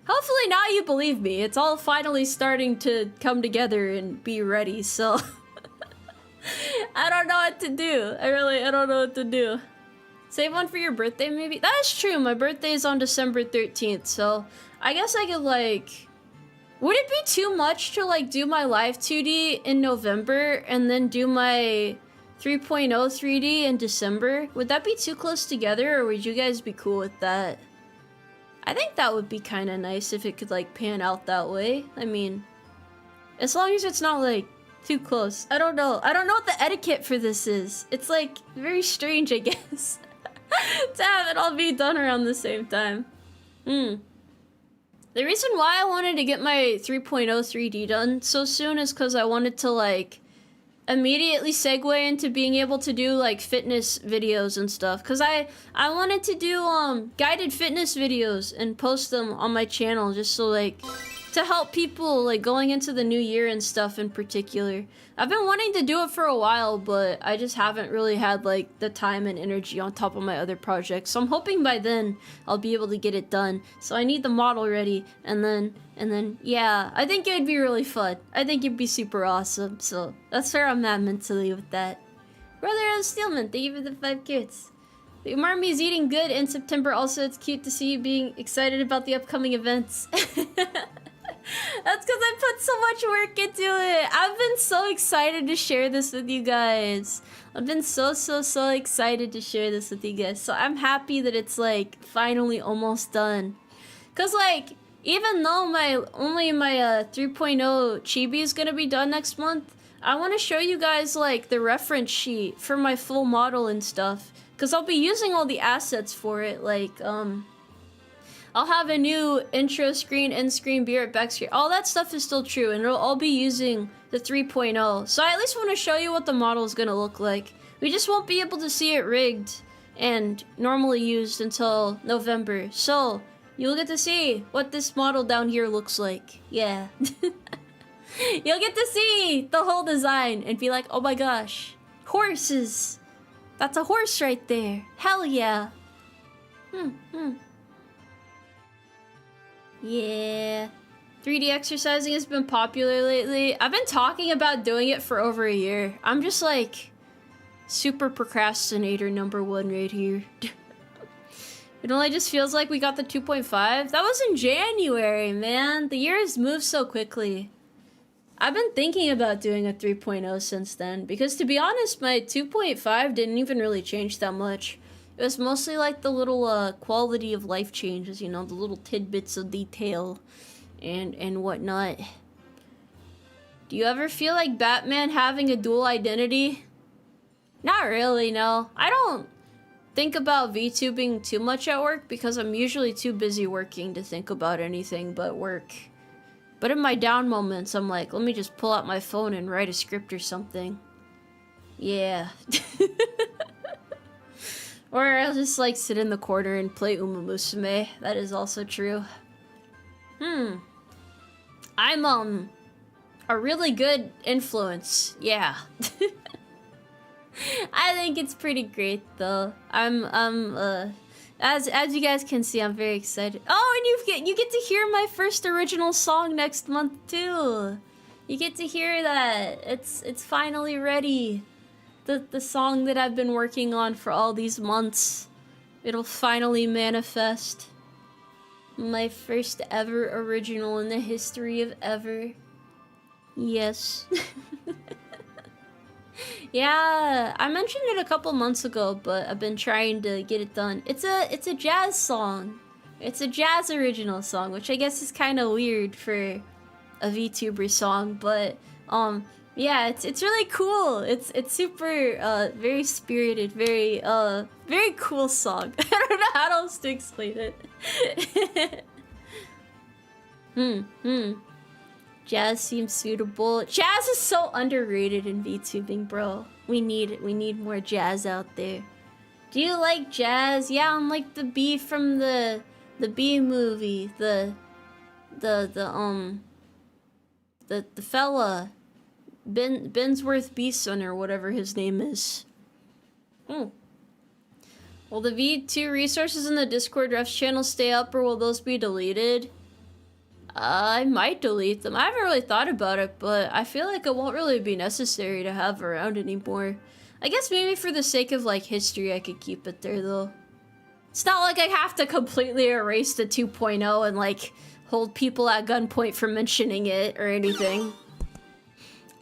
hopefully now you believe me. It's all finally starting to come together and be ready, so I don't know what to do. I don't know what to do. Save one for your birthday, maybe? That is true, my birthday is on December 13th, so I guess I could, like... Would it be too much to, like, do my live 2D in November and then do my 3.0 3D in December? Would that be too close together, or would you guys be cool with that? I think that would be kind of nice if it could, like, pan out that way. I mean, as long as it's not, like, too close. I don't know. I don't know what the etiquette for this is. It's, like, very strange, I guess. To have it all be done around the same time. The reason why I wanted to get my 3.0 3D done so soon is because I wanted to, like, immediately segue into being able to do, like, fitness videos and stuff. Because I wanted to do, guided fitness videos and post them on my channel just so, like, to help people, like, going into the new year and stuff in particular. I've been wanting to do it for a while, but I just haven't really had, like, the time and energy on top of my other projects. So I'm hoping by then I'll be able to get it done. So I need the model ready, and then, yeah, I think it'd be really fun. I think it'd be super awesome. So that's where I'm at mentally with that. Brother Steelman, thank you for the 5 kids. The Umarmy is eating good in September. Also, it's cute to see you being excited about the upcoming events. That's because I put so much work into it. I've been so excited to share this with you guys. I've been so excited to share this with you guys. So I'm happy that it's, like, finally almost done. Because, like, even though my 3.0 chibi is going to be done next month, I want to show you guys, like, the reference sheet for my full model and stuff. Because I'll be using all the assets for it, like, I'll have a new intro screen, end screen, beer at backseat. All that stuff is still true, and I'll be using the 3.0. So I at least want to show you what the model is going to look like. We just won't be able to see it rigged and normally used until November. So You'll get to see what this model down here looks like. Yeah. You'll get to see the whole design and be like, oh my gosh, horses. That's a horse right there. Hell yeah. Yeah. 3D exercising has been popular lately. I've been talking about doing it for over a year. I'm just like super procrastinator #1 right here. It only just feels like we got the 2.5. That was in January, man. The year has moved so quickly. I've been thinking about doing a 3.0 since then, because to be honest, my 2.5 didn't even really change that much. It was mostly like the little quality of life changes, you know, the little tidbits of detail and whatnot. Do you ever feel like Batman having a dual identity? Not really, no. I don't think about VTubing too much at work because I'm usually too busy working to think about anything but work. But in my down moments, I'm like, let me just pull out my phone and write a script or something. Yeah. Or I'll just like sit in the corner and play Umamusume. That is also true. I'm a really good influence. Yeah. I think it's pretty great though. As you guys can see, I'm very excited. Oh, and you get to hear my first original song next month too. You get to hear that. It's finally ready. The song that I've been working on for all these months. It'll finally manifest. My first ever original in the history of ever. Yes. Yeah, I mentioned it a couple months ago, but I've been trying to get it done. It's a jazz song. It's a jazz original song, which I guess is kind of weird for a VTuber song, but yeah, it's really cool. It's super very spirited, very cool song. I don't know how else to explain it. Jazz seems suitable. Jazz is so underrated in VTubing, bro. We need more jazz out there. Do you like jazz? Yeah, I'm like the bee from the bee movie. The fella. Bensworth Beeson or whatever his name is. Will the V2 resources in the Discord refs channel stay up or will those be deleted? I might delete them. I haven't really thought about it, but I feel like it won't really be necessary to have around anymore. I guess maybe for the sake of like history I could keep it there though. It's not like I have to completely erase the 2.0 and like hold people at gunpoint for mentioning it or anything.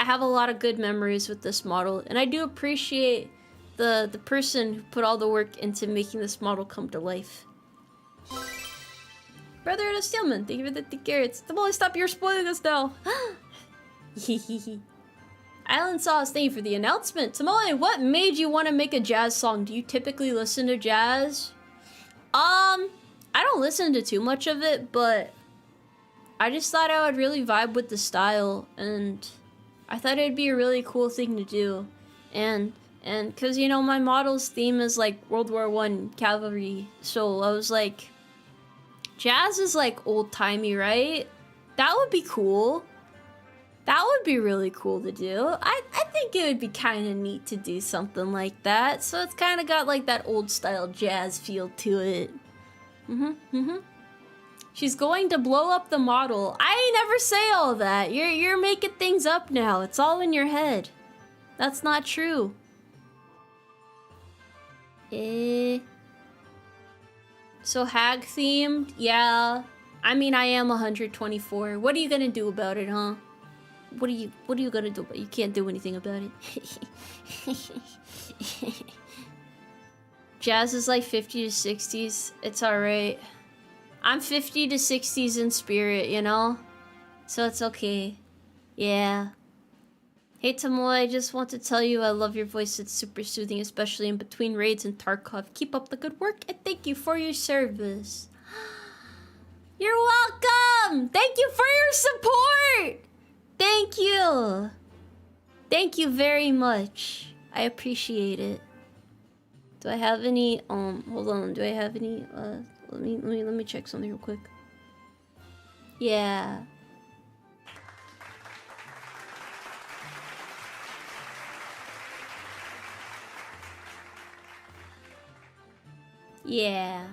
I have a lot of good memories with this model, and I do appreciate the person who put all the work into making this model come to life. Brother of Steelman, thank you for the carrots. Tomoe, stop, you're spoiling us now. Island Sauce, thank you for the announcement. Tomoe, what made you want to make a jazz song? Do you typically listen to jazz? I don't listen to too much of it, but I just thought I would really vibe with the style, and I thought it'd be a really cool thing to do. And cause you know, my model's theme is like World War I cavalry, so I was like, jazz is like old-timey, right? That would be cool. That would be really cool to do. I think it would be kind of neat to do something like that. So it's kind of got like that old-style jazz feel to it. She's going to blow up the model. I never say all that. You're making things up now. It's all in your head. That's not true. So hag themed? Yeah. I mean, I am 124. What are you gonna do about it, huh? What are you gonna do about it? You can't do anything about it. Jazz is like 50 to 60s. It's alright. I'm 50 to 60s in spirit, you know? So it's okay. Yeah. Hey Tomoe, I just want to tell you I love your voice. It's super soothing, especially in between raids and Tarkov. Keep up the good work and thank you for your service. You're welcome! Thank you for your support! Thank you! Thank you very much. I appreciate it. Do I have any, hold on, do I have any, Let me check something real quick. Yeah. Yeah.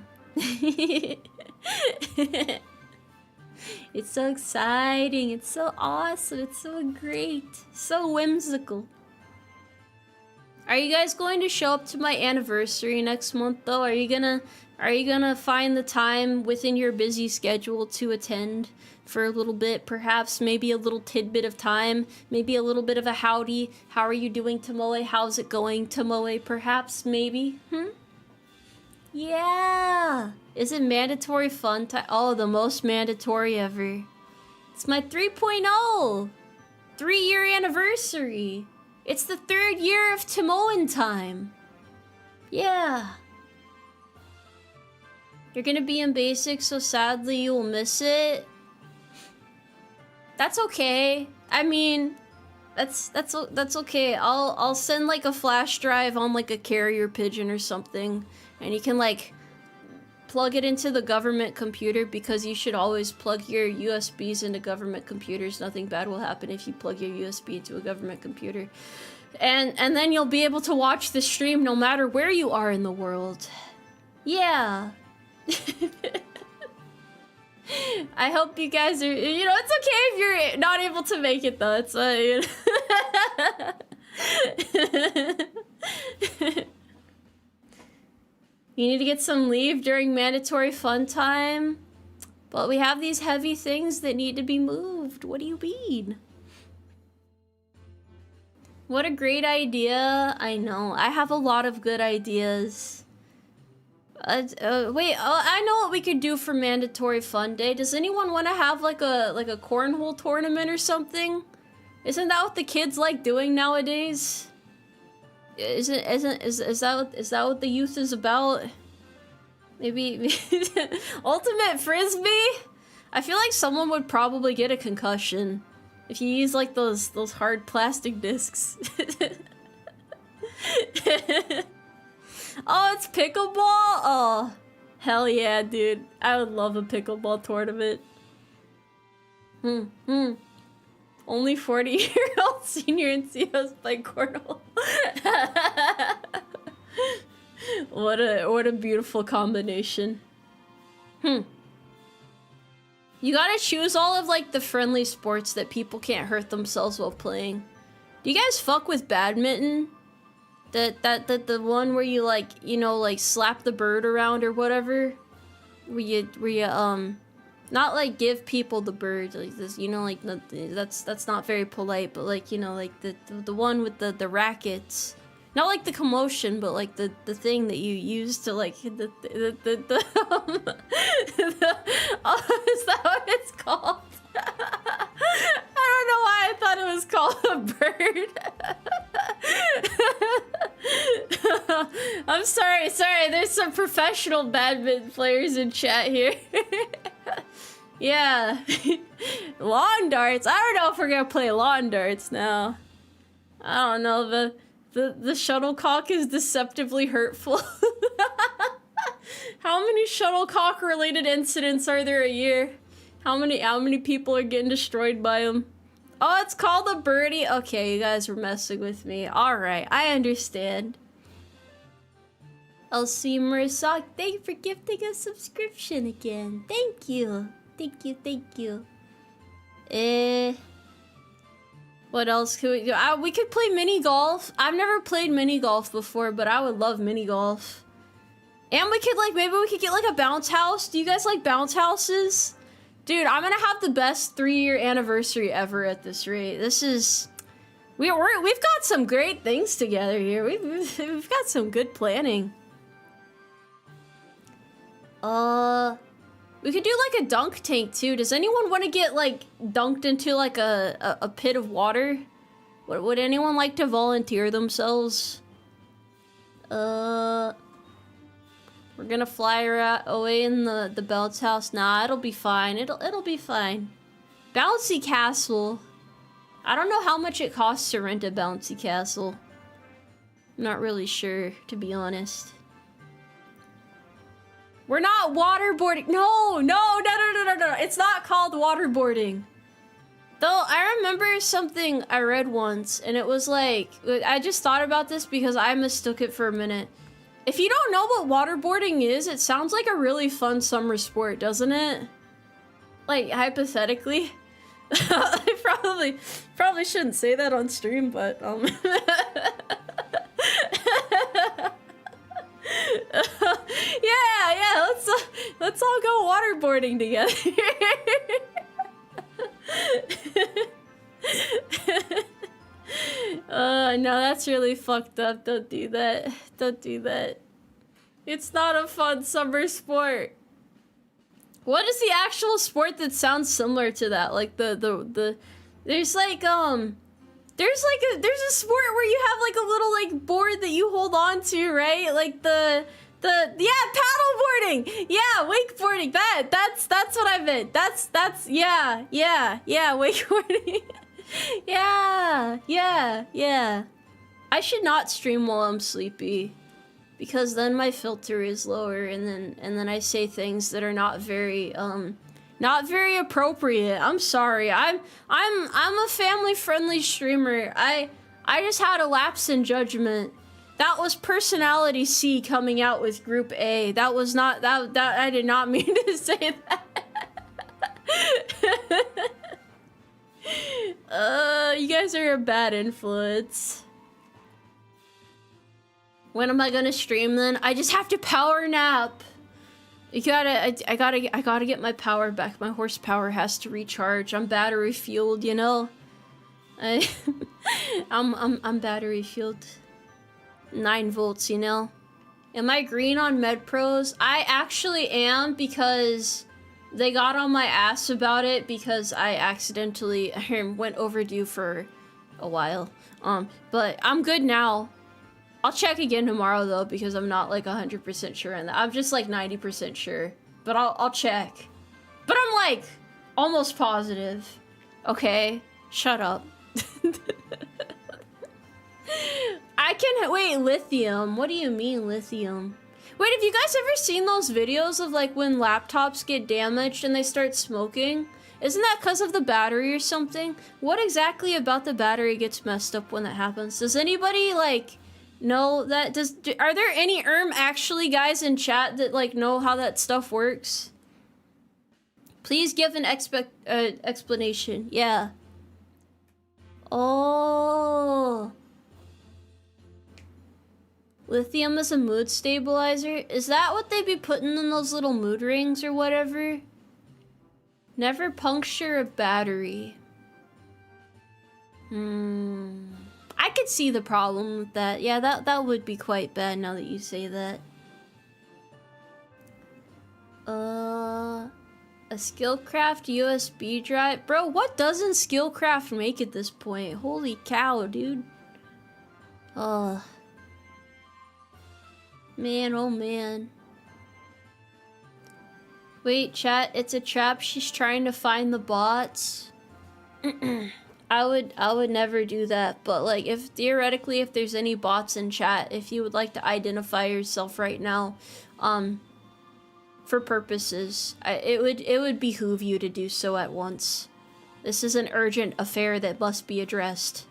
It's so exciting. It's so awesome. It's so great. So whimsical. Are you guys going to show up to my anniversary next month though? Are you gonna find the time within your busy schedule to attend for a little bit? Perhaps maybe a little tidbit of time, maybe a little bit of a howdy. How are you doing, Tomoe? How's it going, Tomoe? Perhaps, maybe? Yeah! Is it mandatory fun time? Oh, the most mandatory ever. It's my 3.0! 3-year anniversary! It's the 3rd year of Tomoen time! Yeah! You're gonna be in basic, so sadly you will miss it. That's okay. I mean, that's okay. I'll send like a flash drive on like a carrier pigeon or something, and you can like plug it into the government computer, because you should always plug your USBs into government computers. Nothing bad will happen if you plug your USB into a government computer. And then you'll be able to watch the stream no matter where you are in the world. Yeah. I hope you guys are, you know, it's okay if you're not able to make it though. It's you need to get some leave during mandatory fun time. But we have these heavy things that need to be moved. What do you mean? What a great idea. I know. I have a lot of good ideas. Wait, I know what we could do for mandatory fun day. Does anyone want to have like a cornhole tournament or something? Isn't that what the kids like doing nowadays? Is that what the youth is about? Maybe ultimate frisbee? I feel like someone would probably get a concussion if you use like those hard plastic discs. Oh, it's pickleball? Oh, hell yeah, dude. I would love a pickleball tournament. Only 40-year-old senior in COs play cornhole. What a beautiful combination. You gotta choose all of like the friendly sports that people can't hurt themselves while playing. Do you guys fuck with badminton? The one where you like, you know, like slap the bird around or whatever? Where you not like give people the bird, like this, you know, like that's not very polite, but like, you know, like the one with the rackets. Not like the commotion, but like the thing that you use to like the oh, is that what it's called? I don't know why I thought it was called a bird. I'm sorry, there's some professional badminton players in chat here. Yeah. Lawn darts. I don't know if we're gonna play lawn darts now. I don't know, the shuttlecock is deceptively hurtful. How many shuttlecock related incidents are there a year? How many people are getting destroyed by them? Oh, it's called a birdie? Okay, you guys were messing with me. Alright, I understand. LC Mursock, thank you for gifting a subscription again. Thank you. Thank you. What else could we do? We could play mini golf. I've never played mini golf before, but I would love mini golf. And we could like, maybe we could get like a bounce house. Do you guys like bounce houses? Dude, I'm gonna have the best 3-year anniversary ever at this rate. This is... We've got some great things together here. We've got some good planning. We could do like a dunk tank too. Does anyone want to get like dunked into like a pit of water? Would anyone like to volunteer themselves? We're gonna fly away in the bounce house. Nah, it'll be fine. It'll be fine. Bouncy castle. I don't know how much it costs to rent a bouncy castle. I'm not really sure, to be honest. We're not waterboarding. No. It's not called waterboarding. Though, I remember something I read once, and it was like, I just thought about this because I mistook it for a minute. If you don't know what waterboarding is, it sounds like a really fun summer sport, doesn't it? Like, hypothetically. I probably shouldn't say that on stream, but, yeah, let's all go waterboarding together. No, that's really fucked up. Don't do that. Don't do that. It's not a fun summer sport. What is the actual sport that sounds similar to that? Like there's like there's a sport where you have like a little like board that you hold on to, right? Like yeah, paddleboarding. Yeah, wakeboarding. That's what I meant. That's yeah, wakeboarding. yeah. I should not stream while I'm sleepy, because then my filter is lower, and then I say things that are not very appropriate. I'm sorry. I'm a family-friendly streamer. I just had a lapse in judgment. That was personality C coming out with group A. That was not that I did not mean to say that. You guys are a bad influence. When am I gonna stream then? I just have to power nap. I gotta get my power back. My horsepower has to recharge. I'm battery fueled, you know. I'm battery fueled. 9 volts, you know. Am I green on MedPros? I actually am, because they got on my ass about it because I accidentally went overdue for a while. But I'm good now. I'll check again tomorrow though, because I'm not like 100% sure on that. I'm just like 90% sure, but I'll check. But I'm like almost positive. Okay, shut up. Wait, lithium. What do you mean lithium? Wait, have you guys ever seen those videos of like when laptops get damaged and they start smoking? Isn't that because of the battery or something? What exactly about the battery gets messed up when that happens? Does anybody like know that? Are there any actually guys in chat that like know how that stuff works? Please give an explanation. Yeah. Oh. Lithium is a mood stabilizer? Is that what they be putting in those little mood rings or whatever? Never puncture a battery. I could see the problem with that. Yeah, that would be quite bad now that you say that. A Skillcraft USB drive? Bro, what doesn't Skillcraft make at this point? Holy cow, dude. Man, oh man. Wait, chat, it's a trap. She's trying to find the bots. I would never do that, but like if theoretically if there's any bots in chat, if you would like to identify yourself right now, for purposes, it would behoove you to do so at once. This is an urgent affair that must be addressed.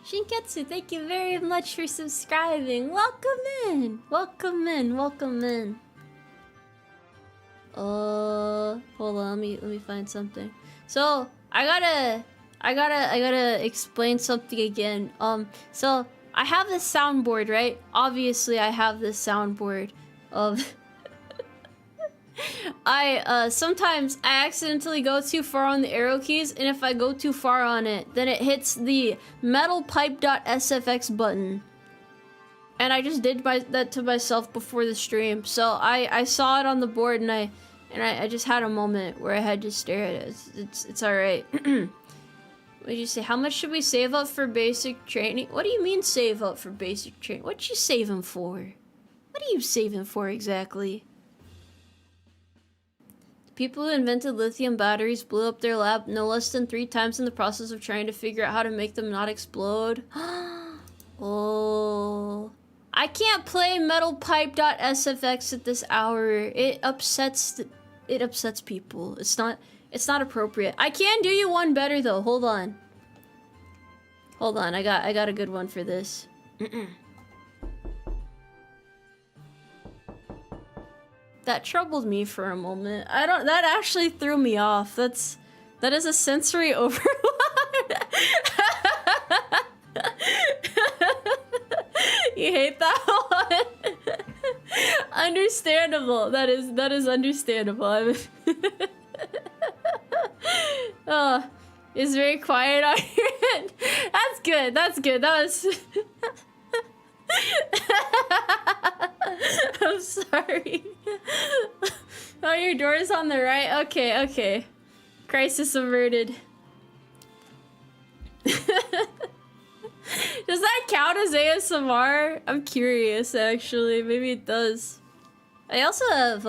Shinketsu, thank you very much for subscribing. Welcome in. Welcome in. Welcome in. Hold on, let me find something. So I gotta explain something again. So I have this soundboard, right? Obviously I have this soundboard of sometimes I accidentally go too far on the arrow keys, and if I go too far on it, then it hits the metal pipe.sfx button. And I just did that to myself before the stream. So I saw it on the board, and I just had a moment where I had to stare at it. It's alright. What did you say? How much should we save up for basic training? What do you mean save up for basic training? What you saving for? What are you saving for exactly? People who invented lithium batteries blew up their lab no less than 3 times in the process of trying to figure out how to make them not explode. Oh. I can't play metalpipe.sfx at this hour. It upsets people. It's not appropriate. I can do you one better though. Hold on. Hold on. I got a good one for this. That troubled me for a moment. That actually threw me off. That is a sensory overload. You hate that one? Understandable. That is understandable. Oh, it's very quiet on your end. That's good. That's good. That was. I'm sorry. Oh, your door is on the right? Okay, okay. Crisis averted. Does that count as ASMR? I'm curious, actually. Maybe it does. I also have,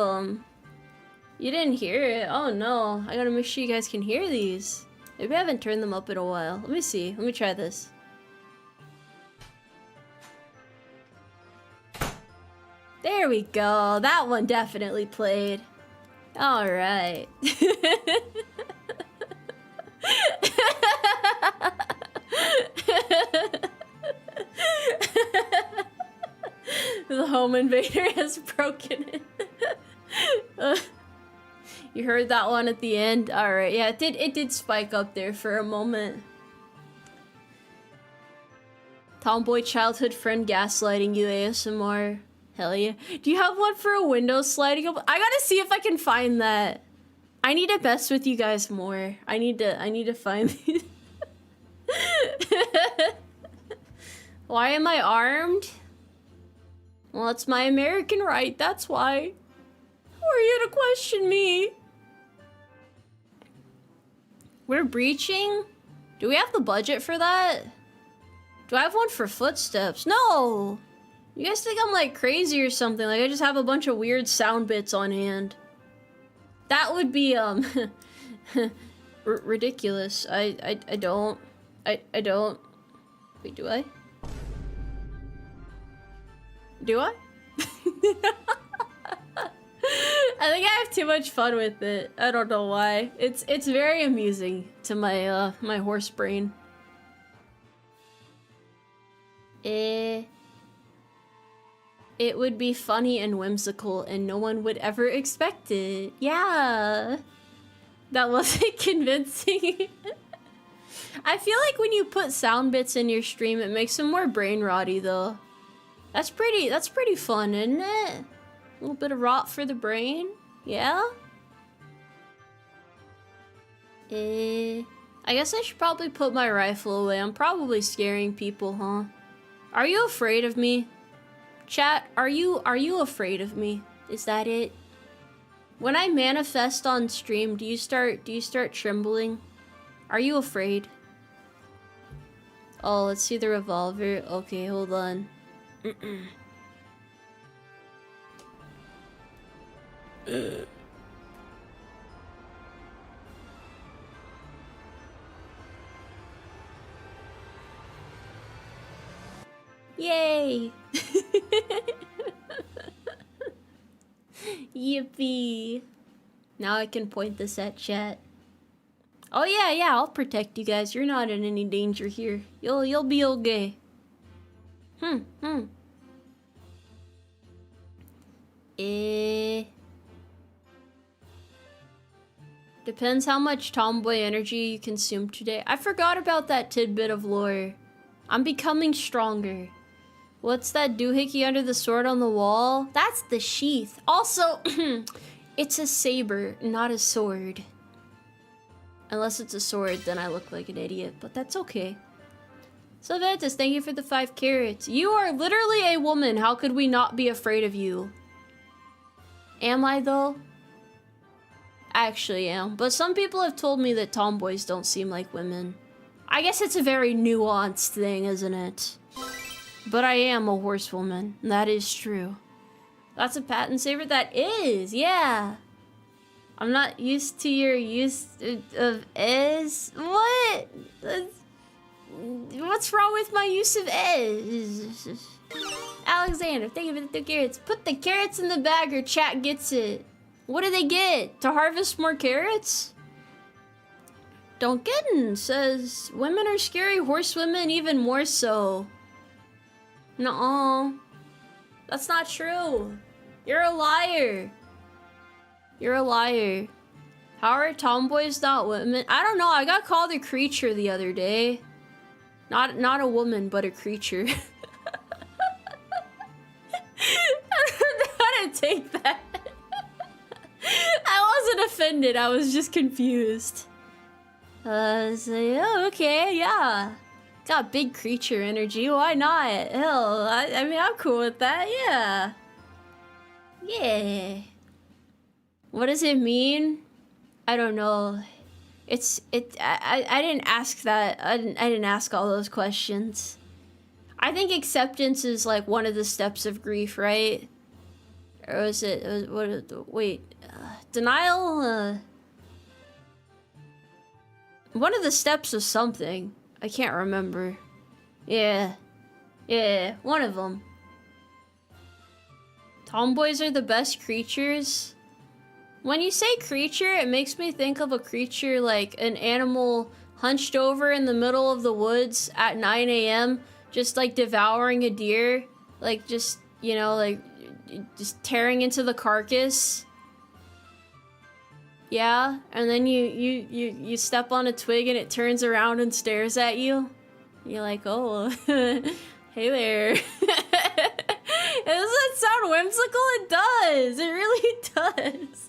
You didn't hear it? Oh no. I gotta make sure you guys can hear these. Maybe I haven't turned them up in a while. Let me see. Let me try this. There we go. That one definitely played. Alright. The home invader has broken it. You heard that one at the end? Alright, yeah, it did spike up there for a moment. Tomboy childhood friend gaslighting you ASMR. Hell yeah. Do you have one for a window sliding up? I gotta see if I can find that. I need to mess with you guys more. I need to find these. Why am I armed? Well, it's my American right, that's why. Who are you to question me? We're breaching? Do we have the budget for that? Do I have one for footsteps? No! You guys think I'm like crazy or something? Like I just have a bunch of weird sound bits on hand. That would be ridiculous. I don't. Wait, do I? Do I? I think I have too much fun with it. I don't know why. It's very amusing to my my horse brain. It would be funny and whimsical and no one would ever expect it. Yeah. That wasn't convincing. I feel like when you put sound bits in your stream, it makes them more brain rotty though. That's pretty fun, isn't it? A little bit of rot for the brain. Yeah? I guess I should probably put my rifle away. I'm probably scaring people, huh? Are you afraid of me? Chat, are you afraid of me? Is that it? When I manifest on stream, do you start trembling? Are you afraid? Oh, let's see the revolver. Okay, hold on. Yay! Yippee! Now I can point this at chat. Oh yeah, I'll protect you guys. You're not in any danger here. You'll be okay. Depends how much tomboy energy you consume today. I forgot about that tidbit of lore. I'm becoming stronger. What's that doohickey under the sword on the wall? That's the sheath. Also, it's a saber, not a sword. Unless it's a sword, then I look like an idiot, but that's okay. So Ventus, thank you for the 5 carrots. You are literally a woman. How could we not be afraid of you? Am I though? I actually am. But some people have told me that tomboys don't seem like women. I guess it's a very nuanced thing, isn't it? But I am a horsewoman. That is true. That's a patent saber? That is, yeah. I'm not used to your use of is. What? What's wrong with my use of is? Alexander, thank you for the 2 carrots. Put the carrots in the bag or chat gets it. What do they get? To harvest more carrots? Don't get in says, women are scary, horsewomen even more so. Nuh-uh. That's not true. You're a liar. You're a liar. How are tomboys not women? I don't know, I got called a creature the other day. Not a woman, but a creature. I don't know how to take that. I wasn't offended, I was just confused. So, yeah, okay, yeah. Got big creature energy, why not? Hell, I mean, I'm cool with that, yeah. Yeah. What does it mean? I don't know. I didn't ask that. I didn't ask all those questions. I think acceptance is like one of the steps of grief, right? Or was it, wait, denial? One of the steps of something. I can't remember. Yeah, one of them. Tomboys are the best creatures. When you say creature, it makes me think of a creature like an animal hunched over in the middle of the woods at 9 a.m. just like devouring a deer. Like just, you know, like just tearing into the carcass. Yeah, and then you step on a twig and it turns around and stares at you. You're like, oh, hey there. Does it sound whimsical? It does. It really does.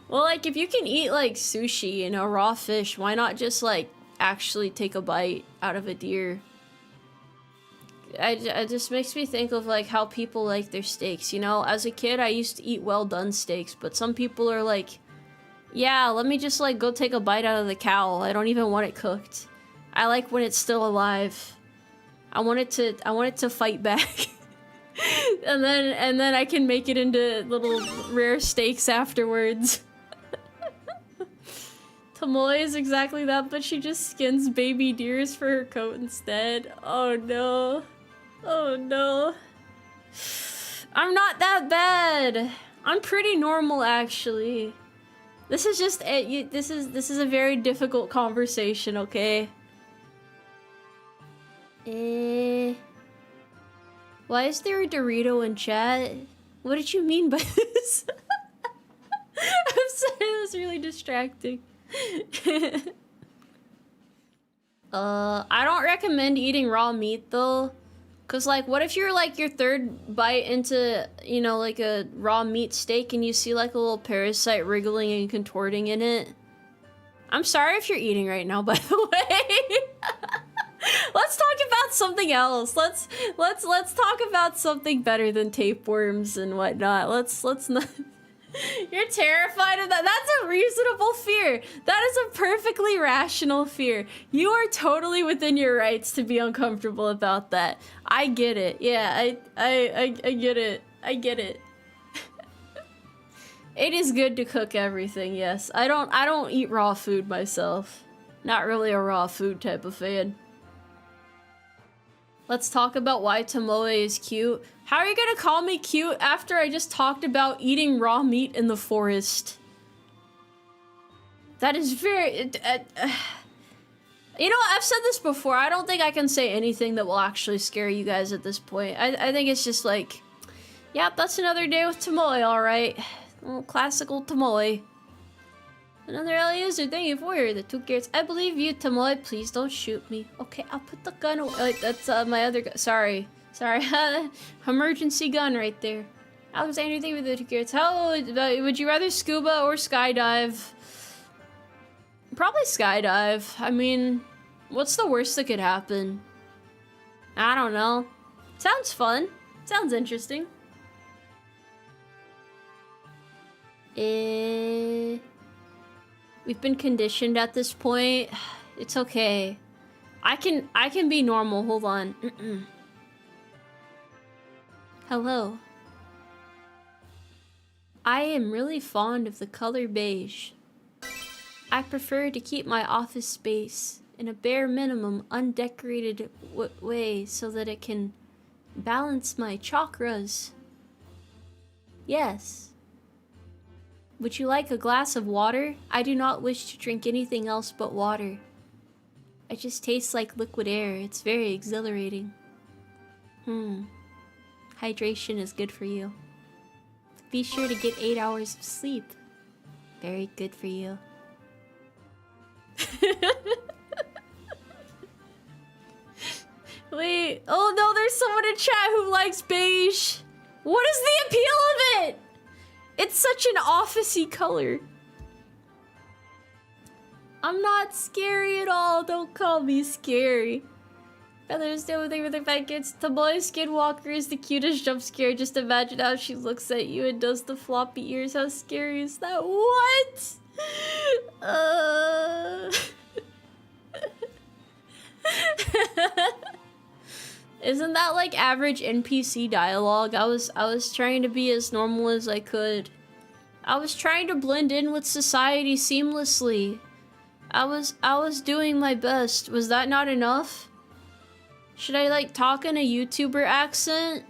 Well, like, if you can eat, like, sushi and a raw fish, why not just, like, actually take a bite out of a deer? It just makes me think of, like, how people like their steaks, you know? As a kid, I used to eat well-done steaks, but some people are like, yeah, let me just, like, go take a bite out of the cow. I don't even want it cooked. I like when it's still alive. I want it to fight back. and then I can make it into little rare steaks afterwards. Tomoe is exactly that, but she just skins baby deers for her coat instead. Oh no. Oh no. I'm not that bad. I'm pretty normal actually. This is just it. This is a very difficult conversation, okay? Why is there a Dorito in chat? What did you mean by this? I'm sorry, that was really distracting. I don't recommend eating raw meat though. Cause like, what if you're like your third bite into, you know, like a raw meat steak and you see like a little parasite wriggling and contorting in it? I'm sorry if you're eating right now, by the way. Let's talk about something else. Let's talk about something better than tapeworms and whatnot. Let's not. You're terrified of that? That's a reasonable fear. That is a perfectly rational fear. You are totally within your rights to be uncomfortable about that. I get it. Yeah, I get it. I get it. It is good to cook everything, yes. I don't eat raw food myself. Not really a raw food type of fan. Let's talk about why Tomoe is cute. How are you gonna call me cute after I just talked about eating raw meat in the forest? That is very... you know, I've said this before. I don't think I can say anything that will actually scare you guys at this point. I think it's just like... Yep, that's another day with Tomoe, alright. Oh, classical Tomoe. Another user, thank you for the 2 carrots. I believe you, Tomoe. Please don't shoot me. Okay, I'll put the gun away. That's my other gun. Sorry. Emergency gun right there. Alexander, thank you for the 2 carrots. How would you rather scuba or skydive? Probably skydive. I mean, what's the worst that could happen? I don't know. Sounds fun. Sounds interesting. We've been conditioned at this point. It's okay. I can be normal. Hold on. Hello. I am really fond of the color beige. I prefer to keep my office space in a bare minimum, undecorated way so that it can balance my chakras. Yes. Would you like a glass of water? I do not wish to drink anything else but water. It just tastes like liquid air. It's very exhilarating. Hydration is good for you. Be sure to get 8 hours of sleep. Very good for you. Wait. Oh no, there's someone in chat who likes beige. What is the appeal of it? It's such an office-y color. I'm not scary at all. Don't call me scary. Feathers do with the fat kids. Tomoe Skinwalker is the cutest jump scare. Just imagine how she looks at you and does the floppy ears. How scary is that? What? Isn't that like average NPC dialogue? I was trying to be as normal as I could. I was trying to blend in with society seamlessly. I was doing my best. Was that not enough? Should I like talk in a YouTuber accent?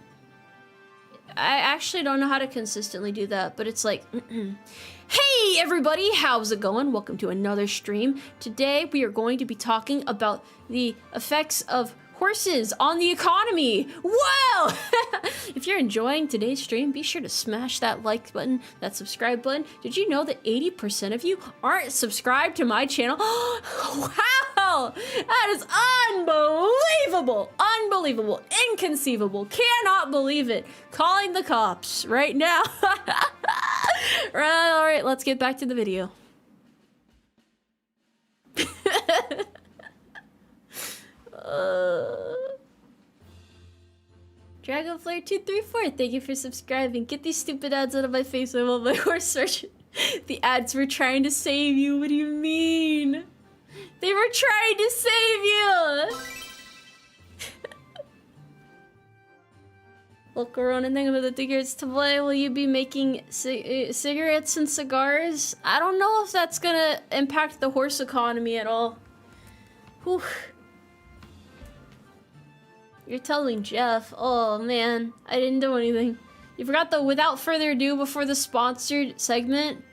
I actually don't know how to consistently do that, but it's like, hey everybody, how's it going? Welcome to another stream. Today we are going to be talking about the effects of horses on the economy. Whoa! If you're enjoying today's stream, be sure to smash that like button, that subscribe button. Did you know that 80% of you aren't subscribed to my channel? Wow! That is unbelievable! Unbelievable! Inconceivable! Cannot believe it! Calling the cops right now. Right, alright, let's get back to the video. Dragonflare234, thank you for subscribing. Get these stupid ads out of my face. I want my horse search. The ads were trying to save you. What do you mean? They were trying to save you. Well, Corona thing about the tickets to play. Will you be making cigarettes and cigars? I don't know if that's gonna impact the horse economy at all. Whew. You're telling Jeff. Oh man, I didn't do anything. You forgot the without further ado before the sponsored segment.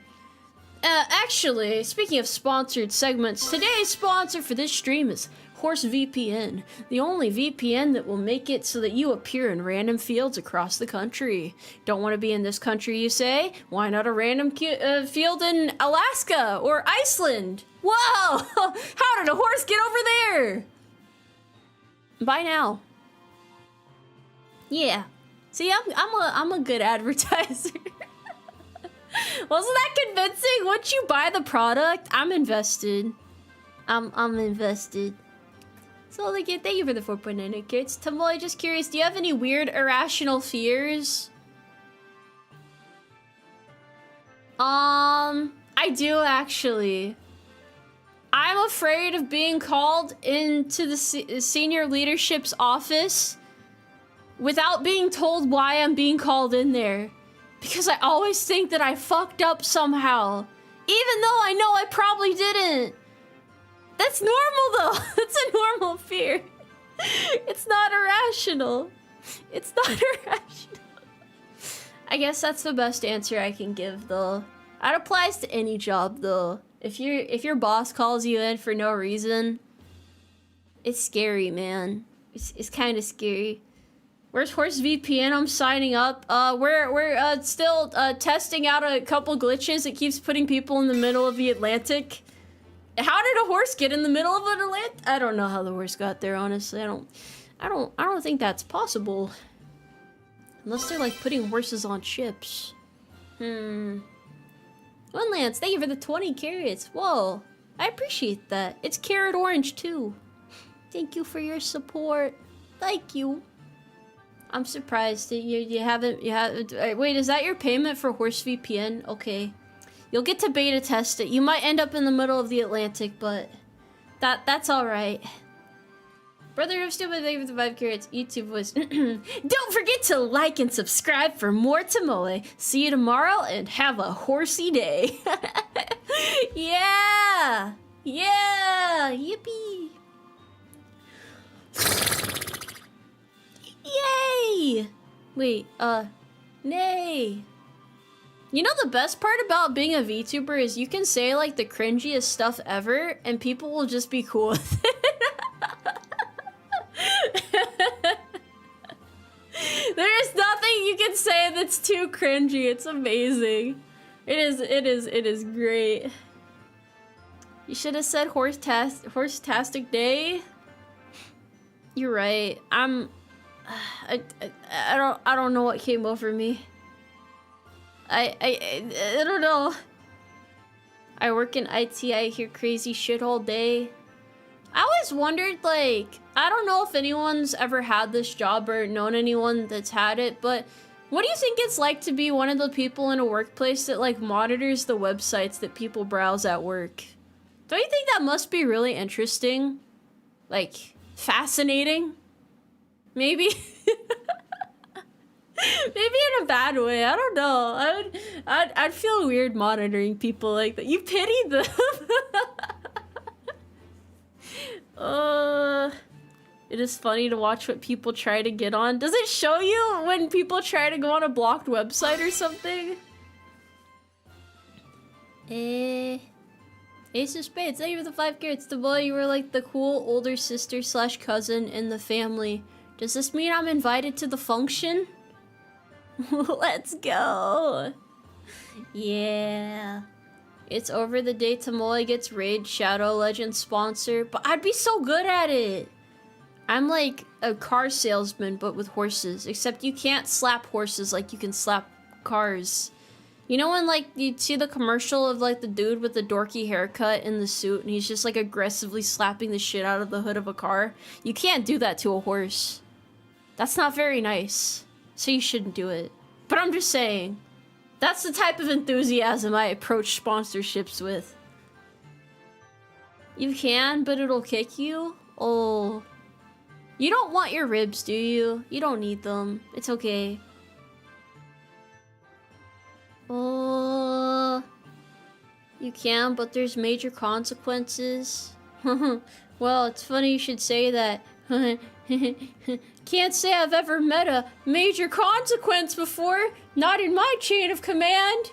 Actually, speaking of sponsored segments, today's sponsor for this stream is Horse VPN, the only VPN that will make it so that you appear in random fields across the country. Don't want to be in this country, you say? Why not a random field in Alaska or Iceland? Whoa! How did a horse get over there? Bye now. Yeah. See, I'm a good advertiser. Wasn't that convincing? Once you buy the product, I'm invested. I'm invested. So like, thank you for the 4.9 kids. Tomoe, just curious, do you have any weird irrational fears? I do actually. I'm afraid of being called into the senior leadership's office without being told why I'm being called in there. Because I always think that I fucked up somehow. Even though I know I probably didn't. That's normal though. That's a normal fear. It's not irrational. It's not irrational. I guess that's the best answer I can give though. That applies to any job though. If your boss calls you in for no reason, it's scary, man. It's kind of scary. Where's Horse VPN? I'm signing up. We're still testing out a couple glitches. It keeps putting people in the middle of the Atlantic. How did a horse get in the middle of an Atlantic? I don't know how the horse got there. Honestly, I don't think that's possible. Unless they're like putting horses on ships. One Lance, thank you for the 20 carrots. Whoa, I appreciate that. It's carrot orange too. Thank you for your support. Thank you. I'm surprised that you haven't. Wait, is that your payment for Horse VPN? Okay, you'll get to beta test it. You might end up in the middle of the Atlantic, but that's all right. Brother of Stupid, thank you for the 5 carrots. YouTube voice. Don't forget to like and subscribe for more Tomoe. See you tomorrow and have a horsey day. Yeah! Yeah! Yippee! Wait, nay. You know the best part about being a VTuber is you can say like the cringiest stuff ever and people will just be cool with it. There is nothing you can say that's too cringy. It's amazing. It is great. You should have said horse-tastic day. You're right. I don't know what came over me. I don't know. I work in IT, I hear crazy shit all day. I always wondered, like, I don't know if anyone's ever had this job or known anyone that's had it, but what do you think it's like to be one of the people in a workplace that, like, monitors the websites that people browse at work? Don't you think that must be really interesting? Like, fascinating? Maybe? Maybe in a bad way. I don't know. I'd feel weird monitoring people like that. You pity them. It is funny to watch what people try to get on. Does it show you when people try to go on a blocked website or something? Ace of Spades, thank you for the 5 carrots. Tomboy, you were like the cool older sister / cousin in the family. Does this mean I'm invited to the function? Let's go. Yeah. It's over the day Tomoe gets Raid Shadow Legends sponsor, but I'd be so good at it. I'm like a car salesman, but with horses. Except you can't slap horses like you can slap cars. You know when, like, you see the commercial of, like, the dude with the dorky haircut in the suit, and he's just, like, aggressively slapping the shit out of the hood of a car? You can't do that to a horse. That's not very nice. So you shouldn't do it. But I'm just saying, that's the type of enthusiasm I approach sponsorships with. You can, but it'll kick you? Oh. You don't want your ribs, do you? You don't need them. It's okay. Oh, you can, but there's major consequences. Well, it's funny you should say that. Can't say I've ever met a major consequence before. Not in my chain of command.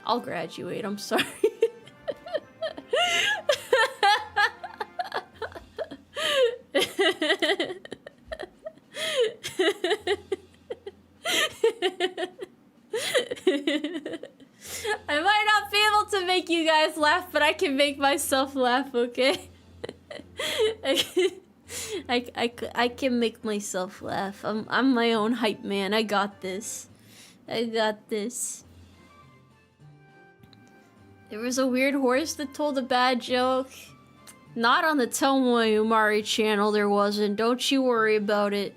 I'll graduate, I'm sorry. I might not be able to make you guys laugh, but I can make myself laugh, okay? I can make myself laugh. I'm my own hype man. I got this. I got this. There was a weird horse that told a bad joke. Not on the Tomoe Umari channel, there wasn't. Don't you worry about it.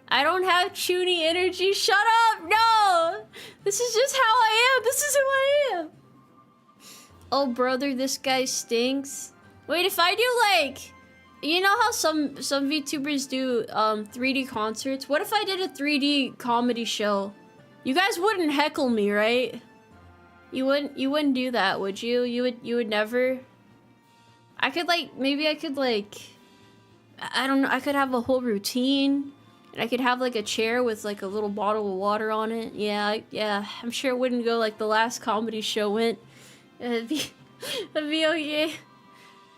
I don't have Chuny energy. Shut up! No! This is just how I am. This is who I am. Oh, brother, this guy stinks. Wait, if I do, like... You know how some VTubers do 3D concerts? What if I did a 3D comedy show? You guys wouldn't heckle me, right? You wouldn't do that, would you? You would never? I could, like, maybe I could, like... I don't know, I could have a whole routine. And I could have, like, a chair with, like, a little bottle of water on it. Yeah, I'm sure it wouldn't go like the last comedy show went. It'd be okay.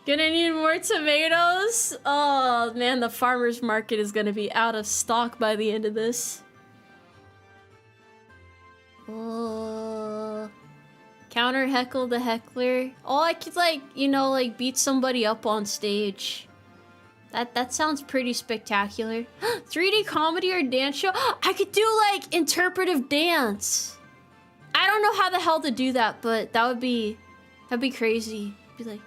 Gonna need more tomatoes? Oh, man, the farmer's market is gonna be out of stock by the end of this. Oh... Counter heckle the heckler. Oh, I could, like, you know, like, beat somebody up on stage. That sounds pretty spectacular. 3D comedy or dance show? I could do, like, interpretive dance. I don't know how the hell to do that, but that'd be crazy. Be like...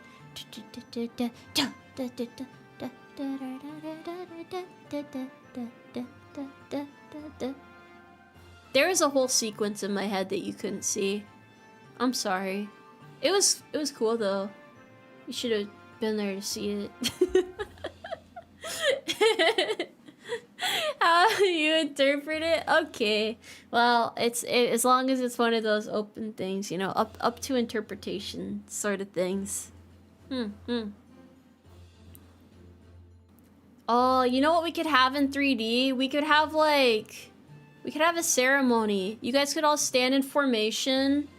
There was a whole sequence in my head that you couldn't see. I'm sorry. It was cool though. You should have been there to see it. How you interpret it? Okay. Well, as long as it's one of those open things, you know, up to interpretation sort of things. Oh, you know what we could have in 3D? We could have a ceremony. You guys could all stand in formation.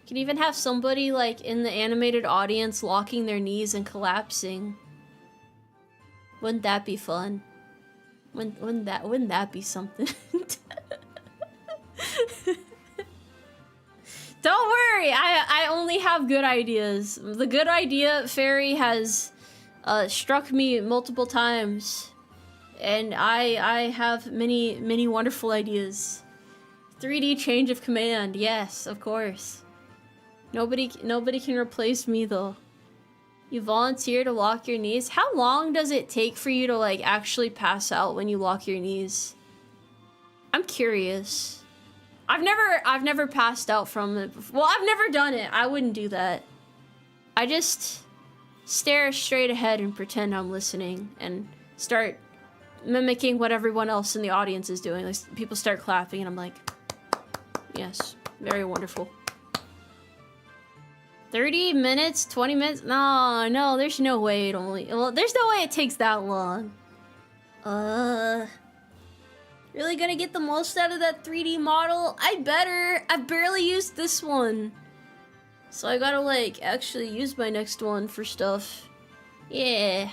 You could even have somebody like in the animated audience locking their knees and collapsing. Wouldn't that be fun? Wouldn't that be something? Don't worry, I only have good ideas. The good idea fairy has struck me multiple times, and I have many wonderful ideas. 3D change of command, yes, of course. Nobody can replace me though. You volunteer to lock your knees. How long does it take for you to like actually pass out when you lock your knees? I'm curious. I've never passed out from it before. Well, I've never done it. I wouldn't do that. I just stare straight ahead and pretend I'm listening and start mimicking what everyone else in the audience is doing. Like, people start clapping and I'm like, yes, very wonderful. 30 minutes, 20 minutes? No, there's no way there's no way it takes that long. Really gonna get the most out of that 3D model? I better. I've barely used this one. So I gotta like actually use my next one for stuff. Yeah.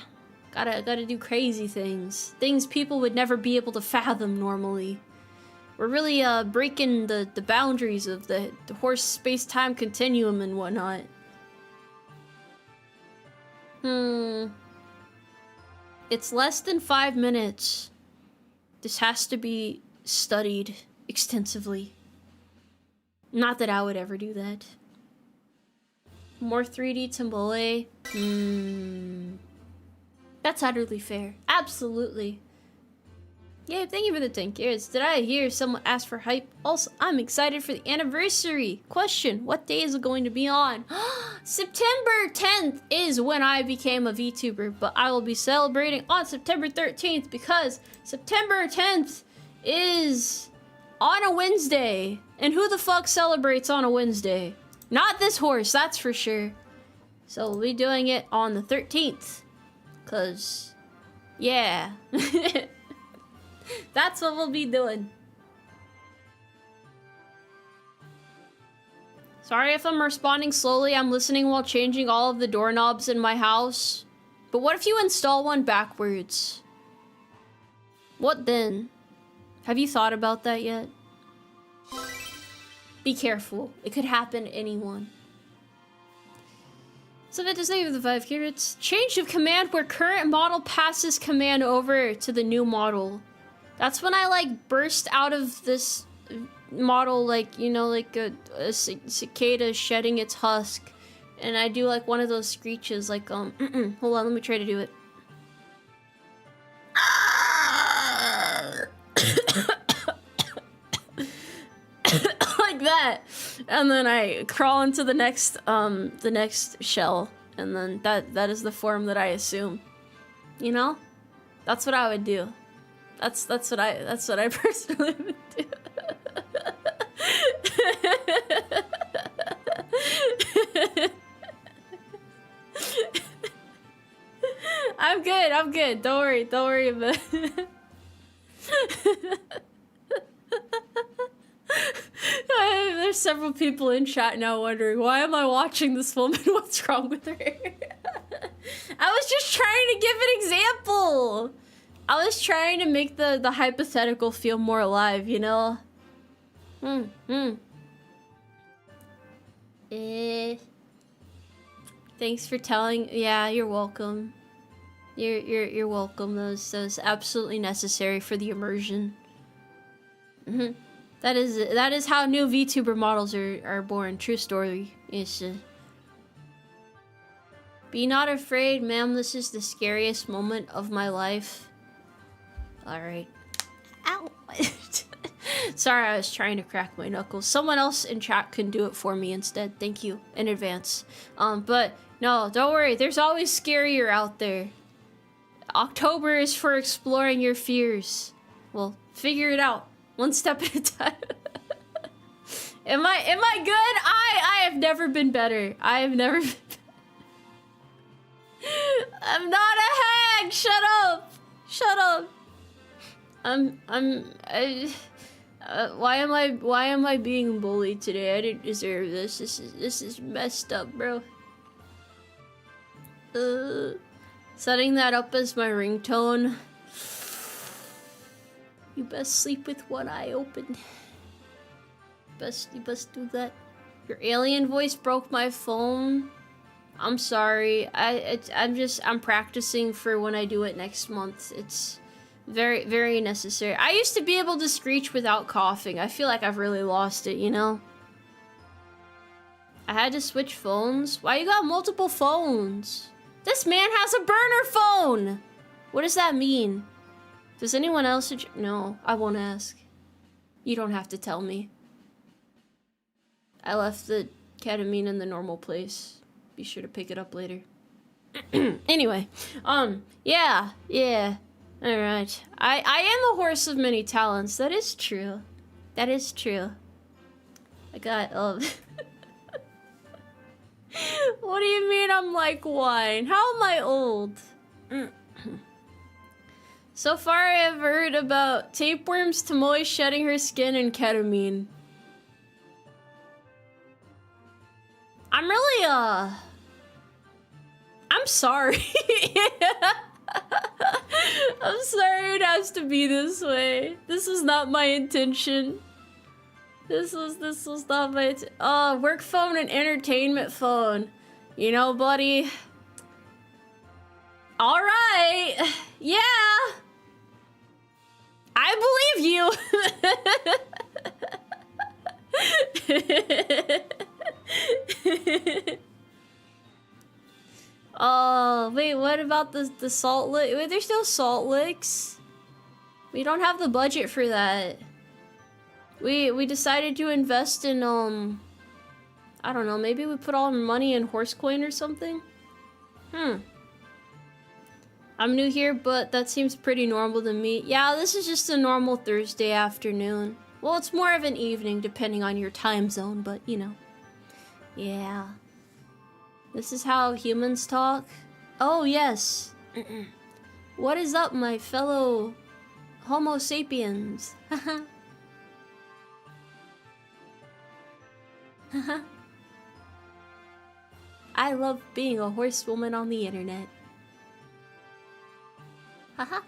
Gotta do crazy things. Things people would never be able to fathom normally. We're really breaking the boundaries of the horse space-time continuum and whatnot. It's less than 5 minutes. This has to be studied extensively. Not that I would ever do that. More 3D Tomboy. That's utterly fair. Absolutely. Yeah, thank you for the 10 years. Did I hear someone ask for hype? Also, I'm excited for the anniversary. Question, what day is it going to be on? September 10th is when I became a VTuber, but I will be celebrating on September 13th because September 10th is on a Wednesday. And who the fuck celebrates on a Wednesday? Not this horse, that's for sure. So we'll be doing it on the 13th. Cause, yeah. That's what we'll be doing. Sorry if I'm responding slowly. I'm listening while changing all of the doorknobs in my house. But what if you install one backwards? What then? Have you thought about that yet? Be careful. It could happen to anyone. So that does save the 5 carrots. Change of command where current model passes command over to the new model. That's when I like burst out of this model, like, you know, like a cicada shedding its husk. And I do like one of those screeches, like, hold on, let me try to do it. Like that. And then I crawl into the next shell. And then that is the form that I assume. You know? That's what I would do. That's what I personally would do. I'm good. Don't worry about it. There's several people in chat now wondering, why am I watching this woman? What's wrong with her? I was just trying to give an example. I was trying to make the hypothetical feel more alive, you know? Thanks for telling. Yeah, you're welcome. You're welcome. That was absolutely necessary for the immersion. That is how new VTuber models are born. True story. Yes. Be not afraid, ma'am. This is the scariest moment of my life. Alright. Ow! Sorry, I was trying to crack my knuckles. Someone else in chat can do it for me instead. Thank you in advance. But no, don't worry. There's always scarier out there. October is for exploring your fears. Well, figure it out. One step at a time. Am I good? I have never been better. I have never been I'm not a hag! Shut up! Shut up! Why am I being bullied today? I didn't deserve this. This is messed up, bro. Setting that up as my ringtone. You best sleep with one eye open. You best do that. Your alien voice broke my phone. I'm sorry. I'm practicing for when I do it next month. It's very, very necessary. I used to be able to screech without coughing. I feel like I've really lost it, you know? I had to switch phones. Why you got multiple phones? This man has a burner phone! What does that mean? Does anyone else? No, I won't ask. You don't have to tell me. I left the ketamine in the normal place. Be sure to pick it up later. Anyway, yeah. Alright. I am a horse of many talents. That is true. That is true. I got, what do you mean I'm like wine? How am I old? So far I have heard about tapeworms, Tomoe shedding her skin, and ketamine. I'm really, I'm sorry. I'm sorry it has to be this way. This was not my intention. This was not my work phone and entertainment phone. You know, buddy. Alright. Yeah. I believe you. Oh, wait, what about the salt lick? Wait, there's no salt licks. We don't have the budget for that. We decided to invest in, I don't know, maybe we put all our money in horse coin or something? I'm new here, but that seems pretty normal to me. Yeah, this is just a normal Thursday afternoon. Well, it's more of an evening, depending on your time zone, but, you know. Yeah. This is how humans talk? Oh, yes. What is up, my fellow Homo sapiens? Haha. Haha. I love being a horsewoman on the internet. Haha.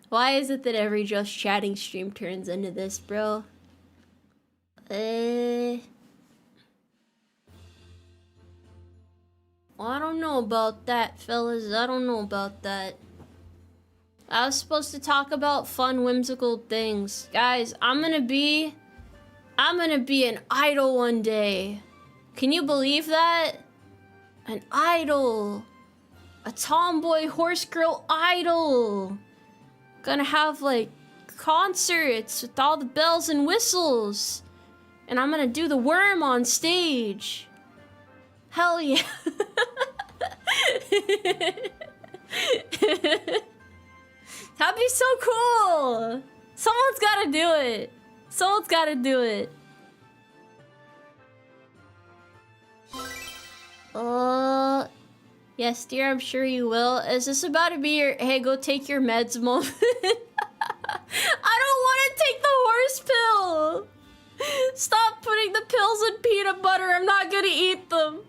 Why is it that every Just Chatting stream turns into this, bro? Well, I don't know about that, fellas. I don't know about that. I was supposed to talk about fun, whimsical things. Guys, I'm gonna be an idol one day. Can you believe that? An idol. A tomboy horse girl idol. Gonna have, like, concerts with all the bells and whistles. And I'm gonna do the worm on stage. Hell yeah. That'd be so cool. Someone's gotta do it. Someone's gotta do it. Yes, dear, I'm sure you will. Is this about to be your, hey, go take your meds moment? I don't want to take the horse pill. Stop putting the pills in peanut butter. I'm not gonna eat them.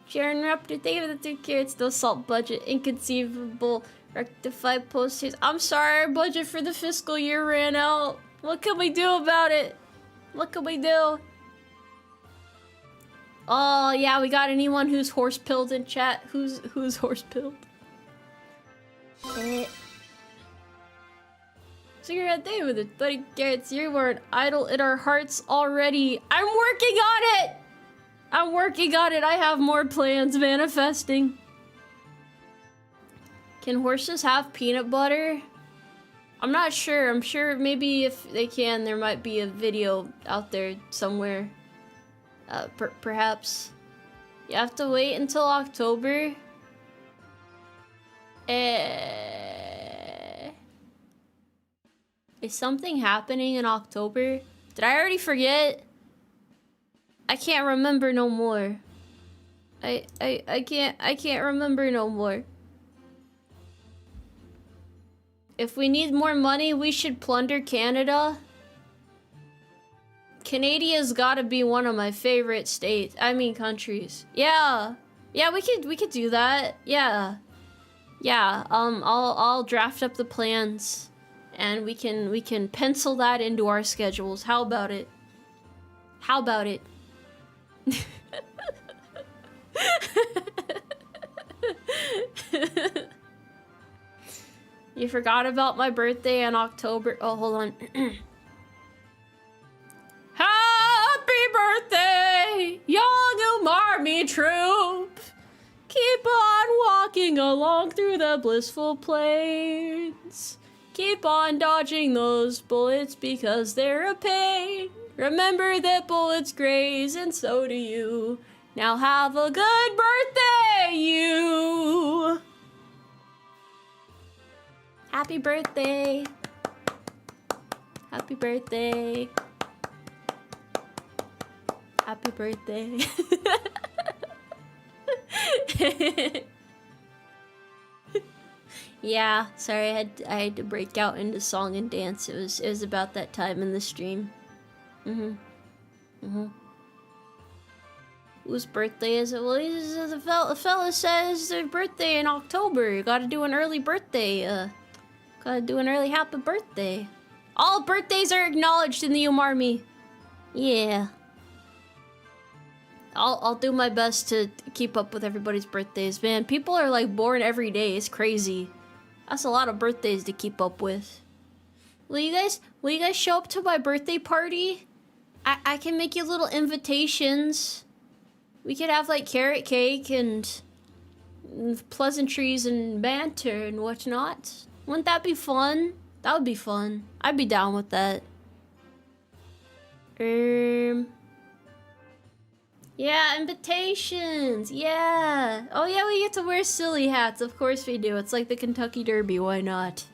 Sharon Raptor, thank you for the 2 carrots. No salt budget. Inconceivable. Rectify posters. I'm sorry, our budget for the fiscal year ran out. What can we do about it? What can we do? Oh, yeah, we got anyone who's horse-pilled in chat? Who's horse-pilled? Cigarette day with it, buddy Garrett's. You were an idol in our hearts already. I'm working on it! I'm working on it. I have more plans manifesting. Can horses have peanut butter? I'm not sure. I'm sure maybe if they can, there might be a video out there somewhere. Perhaps. You have to wait until October? Is something happening in October? Did I already forget? I can't remember no more. I can't remember no more. If we need more money, we should plunder Canada. Canada's gotta be one of my favorite states. I mean countries. Yeah. Yeah, we could do that. Yeah. Yeah, I'll draft up the plans and we can pencil that into our schedules. How about it? How about it? You forgot about my birthday in October. Oh, hold on. Happy birthday, young Umarmy troop. Keep on walking along through the blissful plains. Keep on dodging those bullets because they're a pain. Remember that bullets graze and so do you. Now have a good birthday, you. Happy birthday. Happy birthday. Happy birthday. Yeah, sorry, I had to break out into song and dance. It was about that time in the stream. Whose birthday is it? Well, the fella says their birthday in October. You gotta do an early birthday. Gotta do an early happy birthday. All birthdays are acknowledged in the Umarmy. Yeah. I'll do my best to keep up with everybody's birthdays. Man, people are like born every day. It's crazy. That's a lot of birthdays to keep up with. Will you guys show up to my birthday party? I can make you little invitations. We could have like carrot cake and pleasantries and banter and whatnot. Wouldn't that be fun? That would be fun. I'd be down with that. Yeah, invitations. Yeah. Oh yeah, we get to wear silly hats. Of course we do. It's like the Kentucky Derby. Why not?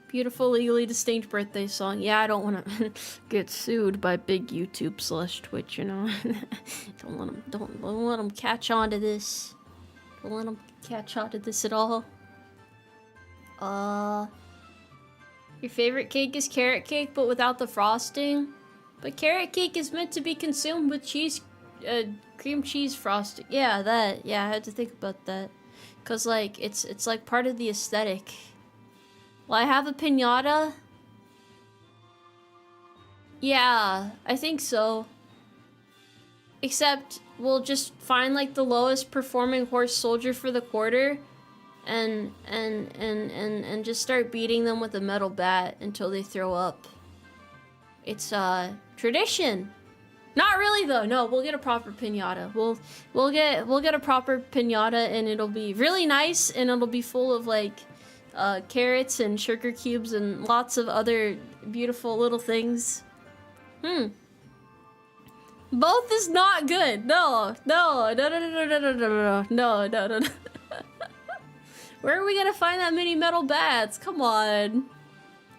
Beautiful, legally distinct birthday song. Yeah, I don't want to get sued by big YouTube / Twitch, you know. Don't let them catch on to this. Don't let them catch on to this at all. Your favorite cake is carrot cake, but without the frosting. But carrot cake is meant to be consumed with cheese, cream cheese frosting. Yeah, that. Yeah, I had to think about that, cause like it's like part of the aesthetic. Will I have a piñata? Yeah, I think so. Except we'll just find like the lowest performing horse soldier for the quarter, and just start beating them with a metal bat until they throw up. It's tradition. Not really though. No, we'll get a proper piñata. We'll get a proper piñata, and it'll be really nice, and it'll be full of like carrots and sugar cubes and lots of other beautiful little things. Both is not good. No. Where are we gonna find that many metal bats? Come on.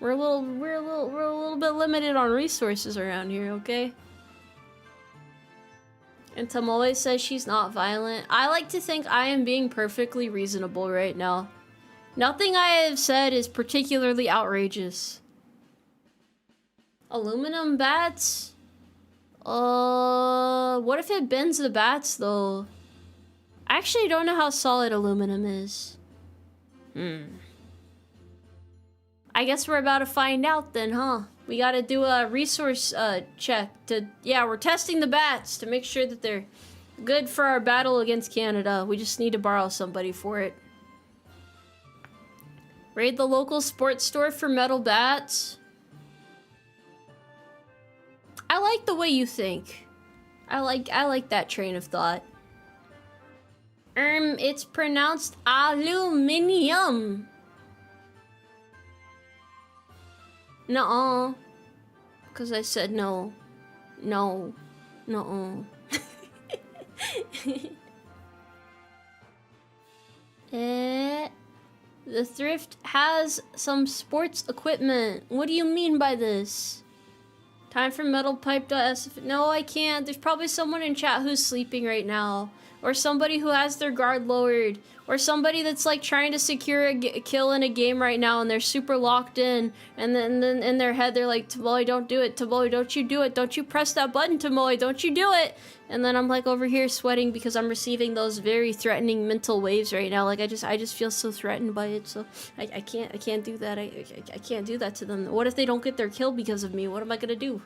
We're a little bit limited on resources around here, okay? And Tomoe says she's not violent. I like to think I am being perfectly reasonable right now. Nothing I have said is particularly outrageous. Aluminum bats? What if it bends the bats though? I actually don't know how solid aluminum is. I guess we're about to find out then, huh? We gotta do a resource check to, yeah, we're testing the bats to make sure that they're good for our battle against Canada. We just need to borrow somebody for it. Raid the local sports store for metal bats. I like the way you think. I like that train of thought. It's pronounced aluminium. Nuh-uh. Cause I said no. No. Nuh-uh. The thrift has some sports equipment. What do you mean by this? Time for metal pipe.sf. No, I can't. There's probably someone in chat who's sleeping right now. Or somebody who has their guard lowered. Or somebody that's like trying to secure a kill in a game right now and they're super locked in. And then in their head they're like, Tomoe, don't do it. Tomoe, don't you do it. Don't you press that button, Tomoe. Don't you do it. And then I'm like over here sweating because I'm receiving those very threatening mental waves right now. Like I just feel so threatened by it. So I can't do that. I can't do that to them. What if they don't get their kill because of me? What am I gonna do?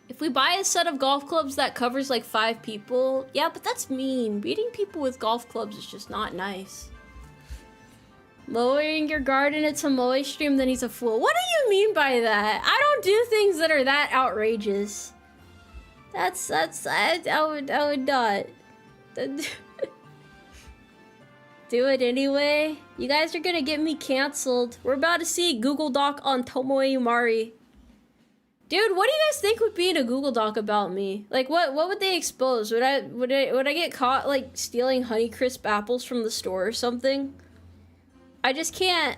If we buy a set of golf clubs that covers like 5 people, yeah, but that's mean. Beating people with golf clubs is just not nice. Lowering your guard in a Tomoe stream, then he's a fool. What do you mean by that? I don't do things that are that outrageous. I would not. Do it anyway. You guys are gonna get me canceled. We're about to see Google Doc on Tomoe Umari. Dude, what do you guys think would be in a Google Doc about me? Like, what would they expose? Would I get caught, like, stealing Honeycrisp apples from the store or something? I can't,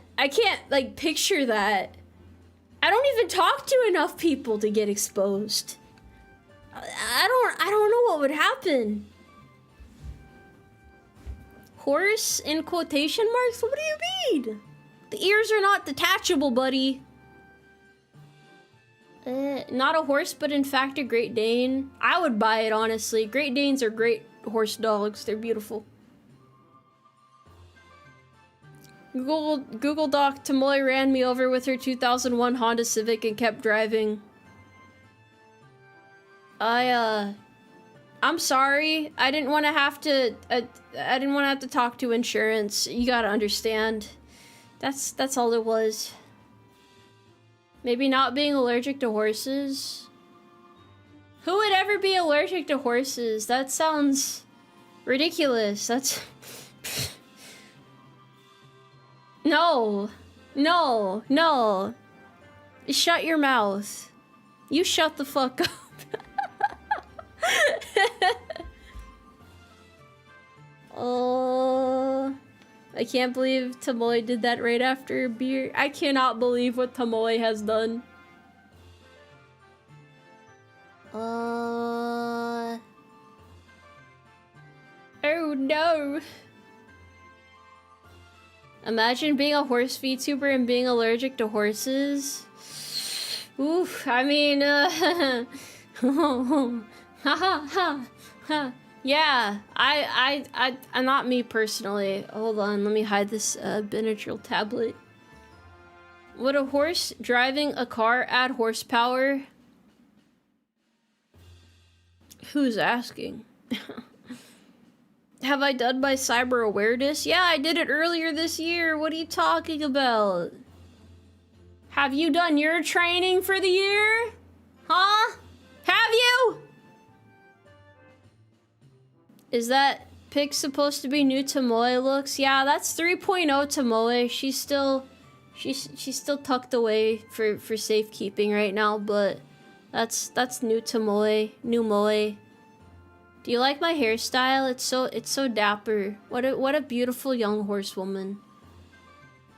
like, picture that. I don't even talk to enough people to get exposed. I don't know what would happen. Horse in quotation marks? What do you mean? The ears are not detachable, buddy. Not a horse, but in fact a Great Dane. I would buy it, honestly. Great Danes are great horse dogs. They're beautiful. Google Doc, Tomoe ran me over with her 2001 Honda Civic and kept driving. I'm sorry. I didn't want to have to, I didn't want to have to talk to insurance. You gotta understand. That's all it was. Maybe not being allergic to horses. Who would ever be allergic to horses? That sounds ridiculous. That's... No. No. No. Shut your mouth. You shut the fuck up. Oh... I can't believe Tomoe did that right after a beer. I cannot believe what Tomoe has done. Oh no. Imagine being a horse VTuber and being allergic to horses. Oof, I mean, yeah, I'm not me personally. Hold on, let me hide this Benadryl tablet. Would a horse driving a car add horsepower? Who's asking? Have I done my cyber awareness? Yeah, I did it earlier this year. What are you talking about? Have you done your training for the year? Huh? Have you? Is that pic supposed to be new Tomoe looks? Yeah, that's 3.0 Tomoe. She's still tucked away for safekeeping right now, but that's new Tomoe, new Moe. Do you like my hairstyle? It's so dapper. What a beautiful young horsewoman.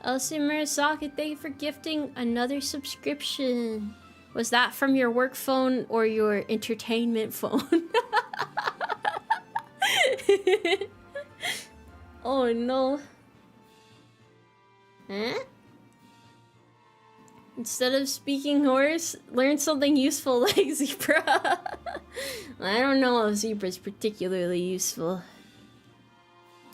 Elsie Murasaki, thank you for gifting another subscription. Was that from your work phone or your entertainment phone? Oh no. Huh? Instead of speaking horse, learn something useful like zebra. I don't know if zebra's particularly useful.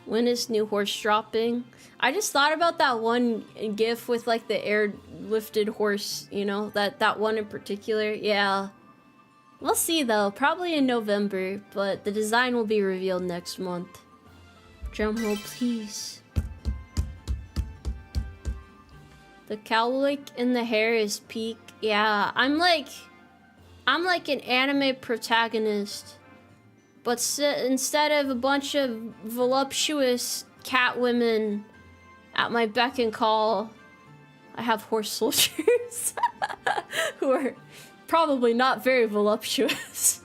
When is new horse dropping? I just thought about that one gif with like the air-lifted horse, you know, that one in particular. Yeah. We'll see though, probably in November, but the design will be revealed next month. Drumroll, please. The cowlick in the hair is peak. Yeah, I'm like an anime protagonist, but instead of a bunch of voluptuous cat women at my beck and call, I have horse soldiers who are probably not very voluptuous.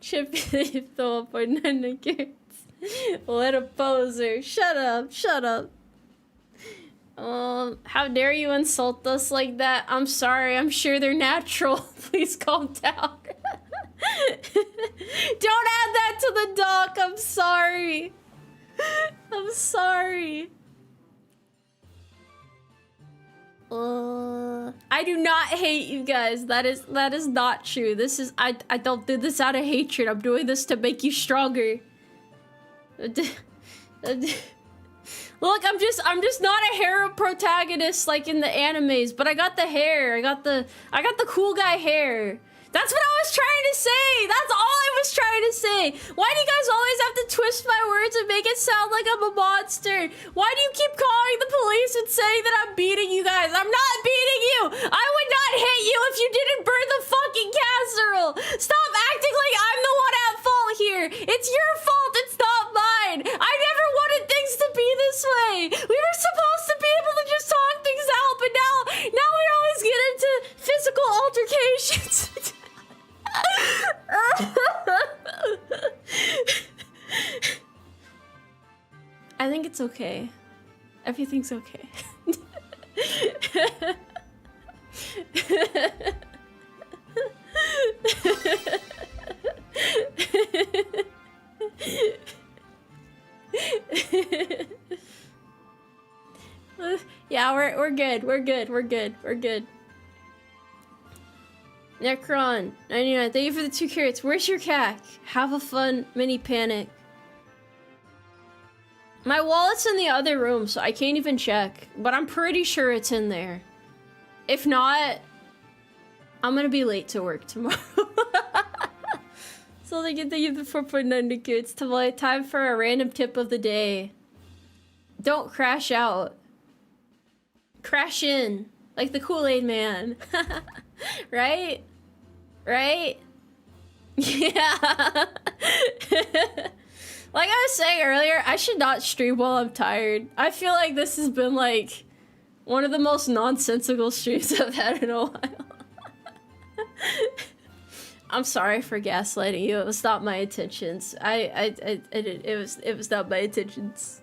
Chippy throw up on kids. What a poser. Shut up, shut up. How dare you insult us like that? I'm sorry, I'm sure they're natural. Please calm down. Don't add that to the doc, I'm sorry. I'm sorry. I do not hate you guys. That is not true. This is I don't do this out of hatred. I'm doing this to make you stronger. Look, I'm just not a hero protagonist like in the animes, but I got the hair. I got the cool guy hair. That's what I was trying to say. That's all I was trying to say. Why do you guys always have to twist my words and make it sound like I'm a monster? Why do you keep calling the police and saying that I'm beating you guys? I'm not beating you. I would not hit you if you didn't burn the fucking casserole. Stop acting like I'm the one at fault here. It's your fault. It's not mine. I never wanted things to be this way. We were supposed to be able to just talk things out, but now we always get into physical altercations. I think it's okay. Everything's okay. Yeah, we're good. We're good. Necron, 99, thank you for the 2 carrots. Where's your cack? Have a fun mini panic. My wallet's in the other room, so I can't even check. But I'm pretty sure it's in there. If not, I'm gonna be late to work tomorrow. So they get the 4.9 carrots. Tomboy, time for a random tip of the day. Don't crash out. Crash in. Like the Kool-Aid man. Right? Right? Yeah. Like I was saying earlier, I should not stream while I'm tired. I feel like this has been like one of the most nonsensical streams I've had in a while. I'm sorry for gaslighting you. It was not my intentions. It was not my intentions.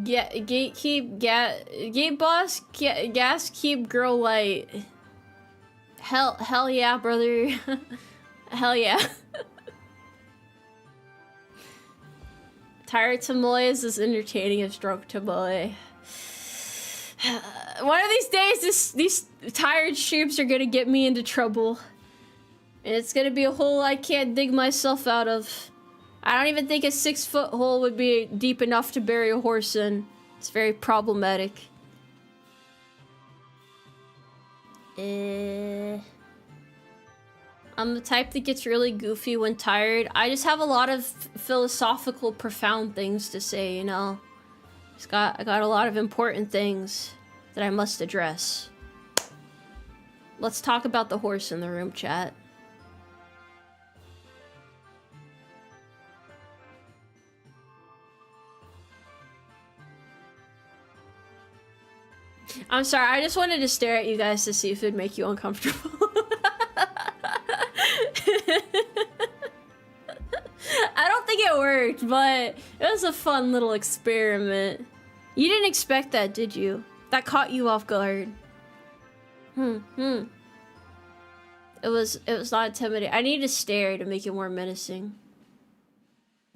Yeah, gate boss, gas keep girl light. Hell yeah, brother. Hell yeah. Tired Tomoe is as entertaining as drunk Tomoe. One of these days, these tired streams are gonna get me into trouble. And it's gonna be a hole I can't dig myself out of. I don't even think a 6-foot hole would be deep enough to bury a horse in. It's very problematic. I'm the type that gets really goofy when tired. I just have a lot of philosophical, profound things to say, you know? I got a lot of important things that I must address. Let's talk about the horse in the room, chat. I'm sorry, I just wanted to stare at you guys to see if it'd make you uncomfortable. I don't think it worked, but it was a fun little experiment. You didn't expect that, did you? That caught you off guard. It was not intimidating. I need to stare to make it more menacing.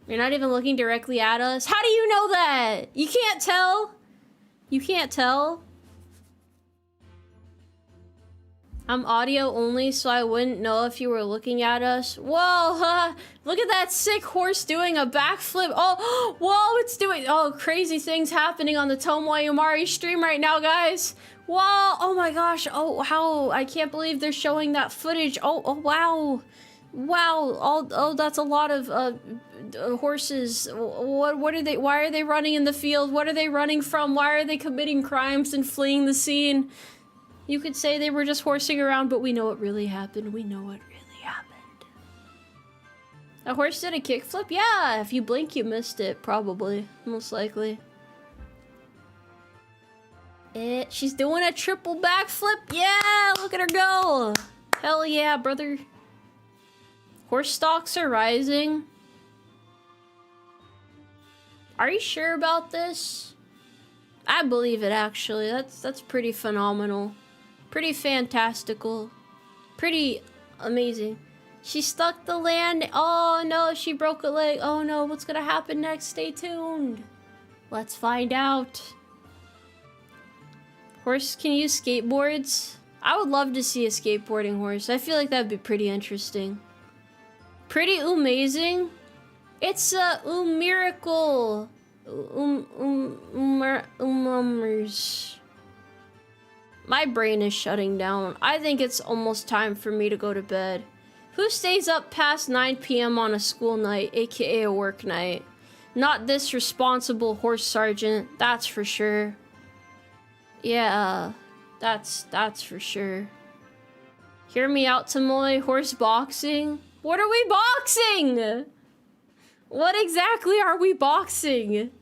You're not even looking directly at us? How do you know that? You can't tell? You can't tell? I'm audio only, so I wouldn't know if you were looking at us. Whoa, look at that sick horse doing a backflip. Oh, whoa, it's doing, oh, crazy things happening on the Tomoe Umari stream right now, guys. Whoa, oh my gosh, oh, how, I can't believe they're showing that footage. Oh, wow. Wow, oh, that's a lot of horses. What are they, why are they running in the field? What are they running from? Why are they committing crimes and fleeing the scene? You could say they were just horsing around, but we know what really happened. We know what really happened. A horse did a kickflip? Yeah, if you blink, you missed it, probably. Most likely. She's doing a triple backflip. Yeah, look at her go. Hell yeah, brother. Horse stocks are rising. Are you sure about this? I believe it, actually. That's pretty phenomenal. Pretty fantastical. Pretty amazing. She stuck the land. Oh no, she broke a leg. Oh no, what's gonna happen next? Stay tuned. Let's find out. Horse can use skateboards. I would love to see a skateboarding horse. I feel like that'd be pretty interesting. Pretty amazing. It's a miracle. Umars. My brain is shutting down. I think it's almost time for me to go to bed. Who stays up past 9 p.m. on a school night, aka a work night? Not this responsible horse sergeant, that's for sure. Yeah, that's for sure. Hear me out, Tomoe. Horse boxing? What are we boxing? What exactly are we boxing?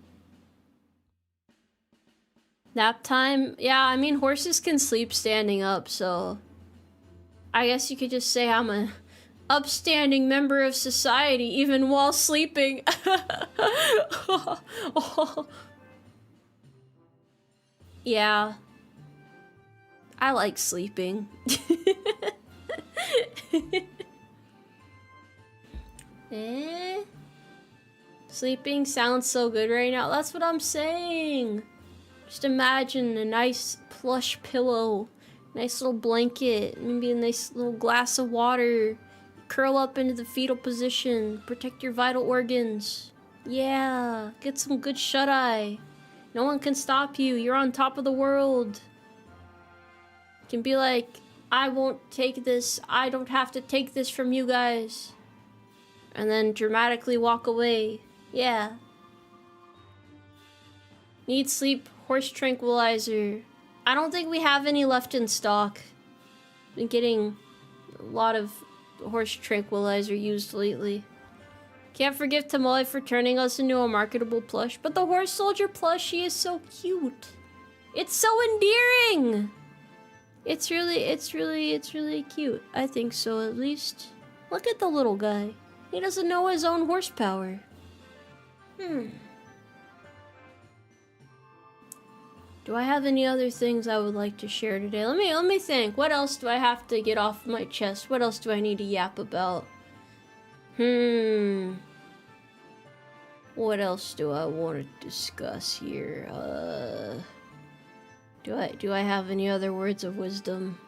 Nap time? Yeah, I mean, horses can sleep standing up, so... I guess you could just say I'm a upstanding member of society, even while sleeping. Yeah. I like sleeping. Sleeping sounds so good right now. That's what I'm saying. Just imagine a nice plush pillow, nice little blanket, maybe a nice little glass of water. Curl up into the fetal position, protect your vital organs. Yeah, get some good shut-eye. No one can stop you. You're on top of the world. You can be like, I won't take this. I don't have to take this from you guys. And then dramatically walk away. Yeah. Need sleep, horse tranquilizer. I don't think we have any left in stock. Been getting a lot of horse tranquilizer used lately. Can't forgive Tomoe for turning us into a marketable plush, but the horse soldier plushie is so cute. It's so endearing. It's really cute. I think so, at least. Look at the little guy. He doesn't know his own horsepower. Do I have any other things I would like to share today? Let me think. What else do I have to get off my chest? What else do I need to yap about? What else do I want to discuss here? Do I have any other words of wisdom?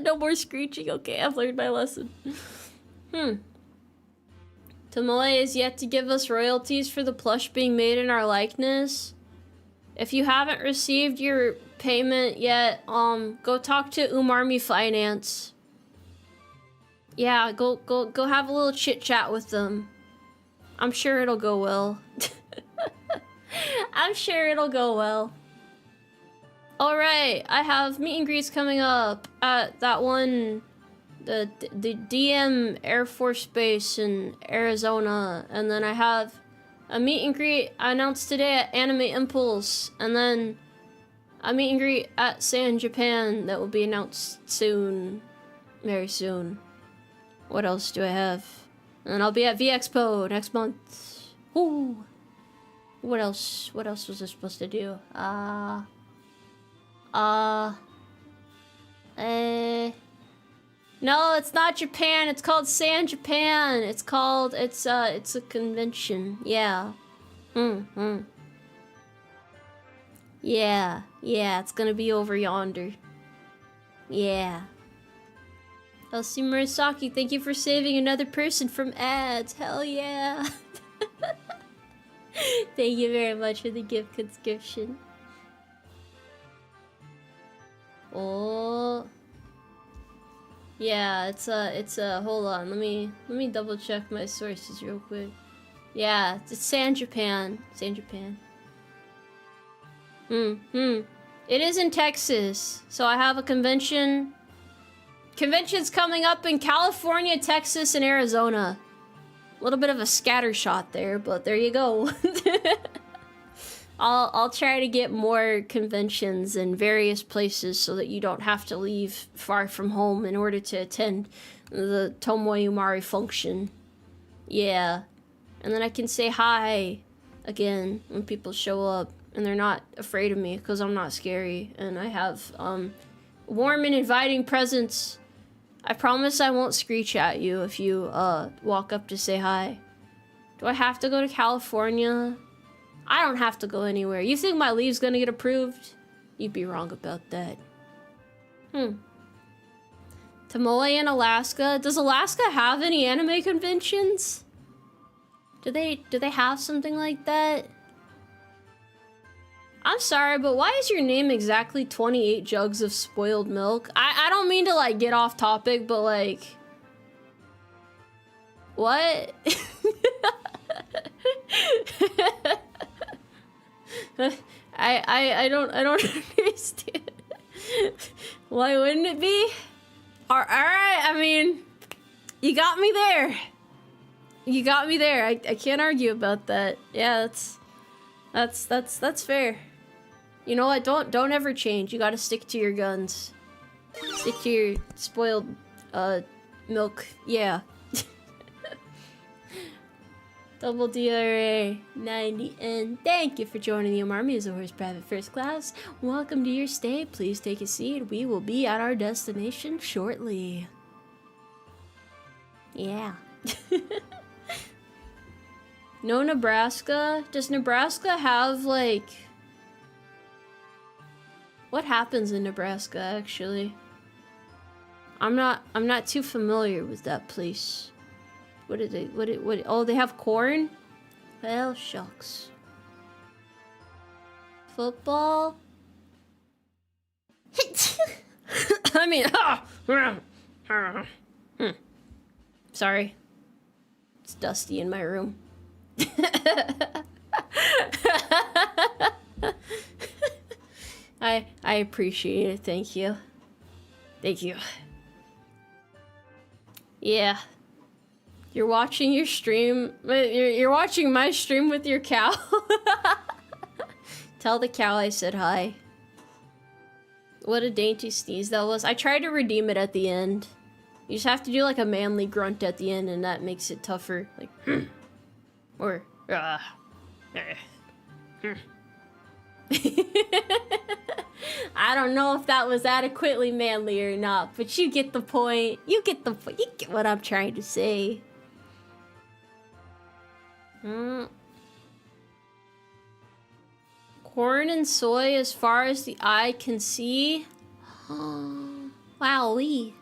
No more screeching. Okay, I've learned my lesson. Tomoe is yet to give us royalties for the plush being made in our likeness. If you haven't received your payment yet, go talk to Umarmy Finance. Yeah, go have a little chit chat with them. I'm sure it'll go well. I'm sure it'll go well. Alright, I have meet and greets coming up at that one, the DM Air Force Base in Arizona, and then I have a meet and greet I announced today at Anime Impulse, and then a meet and greet at San Japan that will be announced soon, very soon. What else do I have? And I'll be at V Expo next month. Ooh. What else was I supposed to do? No, it's not Japan. It's called San Japan. It's a convention. Yeah. Yeah, it's gonna be over yonder. Yeah. Elsie Murasaki, thank you for saving another person from ads. Hell yeah. Thank you very much for the gift subscription. Oh. Yeah, it's a hold on, let me double check my sources real quick. Yeah, it's San Japan. San Japan. It is in Texas, so I have a convention. Convention's coming up in California, Texas, and Arizona. A little bit of a scatter shot there, but there you go. I'll try to get more conventions in various places so that you don't have to leave far from home in order to attend the Tomoe Umari function. Yeah. And then I can say hi again when people show up and they're not afraid of me because I'm not scary and I have warm and inviting presence. I promise I won't screech at you if you walk up to say hi. Do I have to go to California? I don't have to go anywhere. You think my leave's gonna get approved? You'd be wrong about that. Tomoe in Alaska. Does Alaska have any anime conventions? Do they have something like that? I'm sorry, but why is your name exactly 28 jugs of spoiled milk? I don't mean to like get off topic, but like what? I don't understand. Why wouldn't it be? Alright, I mean, you got me there. You got me there. I can't argue about that. Yeah, that's fair. You know what? Don't ever change. You gotta stick to your guns. Stick to your spoiled milk. Yeah. Double DRA 90 and thank you for joining the Umarmy as a horse private first class. Welcome to your stay. Please take a seat. We will be at our destination shortly. Yeah. No Nebraska? Does Nebraska have like... What happens in Nebraska actually? I'm not too familiar with that place. What did they, oh, they have corn? Well, shucks. Football? I mean, sorry. It's dusty in my room. I appreciate it, thank you. Thank you. Yeah. You're watching your stream, you're watching my stream with your cow. Tell the cow I said hi. What a dainty sneeze that was. I tried to redeem it at the end. You just have to do like a manly grunt at the end and that makes it tougher. Like, or, I don't know if that was adequately manly or not, but you get the point. You get what I'm trying to say. Corn and soy as far as the eye can see. Wowee.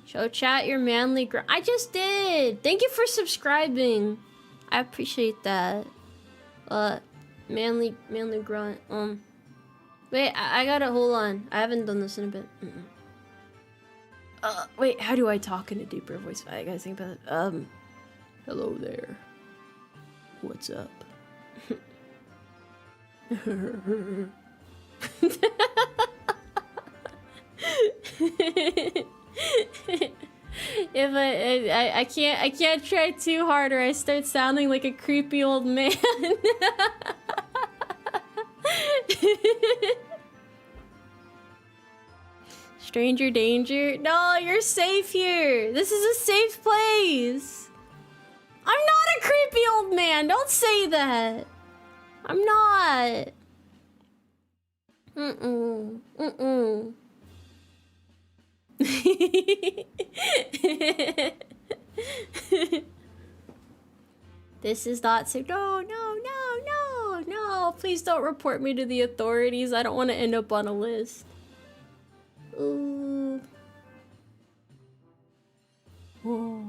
Show chat your manly grunt. I just did. Thank you for subscribing. I appreciate that. Manly grunt. Wait, I gotta hold on. I haven't done this in a bit. Wait, how do I talk in a deeper voice? I gotta think about it. Hello there. What's up? If I can't try too hard or I start sounding like a creepy old man. Stranger danger? No, you're safe here. This is a safe place. I'm not a creepy old man. Don't say that. I'm not. This is not so. No. Please don't report me to the authorities. I don't want to end up on a list. Ooh. Whoa.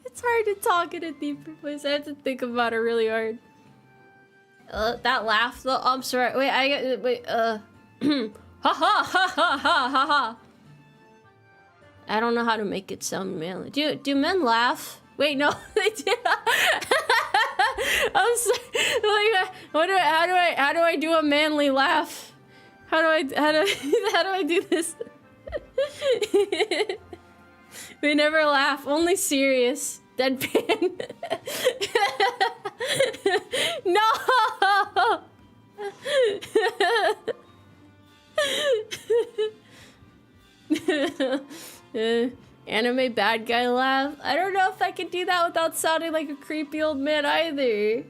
It's hard to talk in a deeper voice. I have to think about it really hard. That laugh though. I'm sorry. Wait, wait. Ha ha ha ha ha ha ha. I don't know how to make it sound manly. Do men laugh? Wait, no, they do. I'm sorry. Like, how do I do a manly laugh? How do I do this? We never laugh, only serious. Deadpan. No. Anime bad guy laugh. I don't know if I can do that without sounding like a creepy old man either.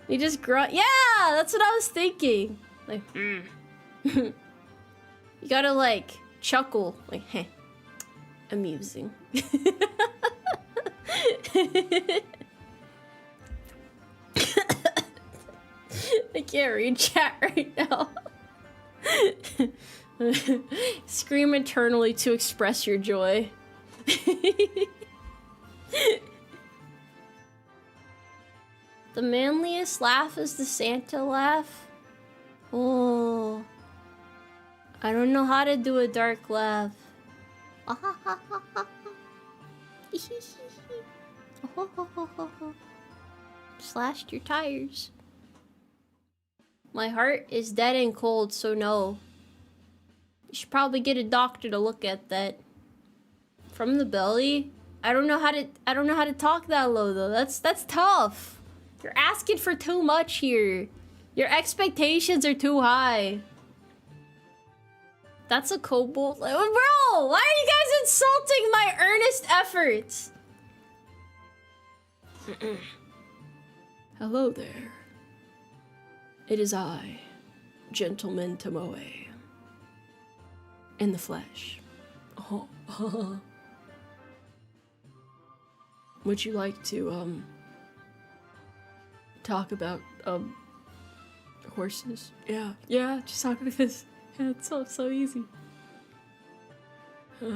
You just grunt. Yeah, that's what I was thinking. Like, you gotta like chuckle, like, heh, amusing. I can't read chat right now. Scream internally to express your joy. The manliest laugh is the Santa laugh. Oh, I don't know how to do a dark laugh. Slashed your tires. My heart is dead and cold, so no. You should probably get a doctor to look at that. From the belly? I don't know how to talk that low though. That's tough. You're asking for too much here. Your expectations are too high. That's a kobold. Bro, why are you guys insulting my earnest efforts? Hello there. It is I, Gentleman Tomoe. In the flesh. Oh. Would you like to, talk about, horses? Yeah, just talk like this. Yeah, it's so easy. Why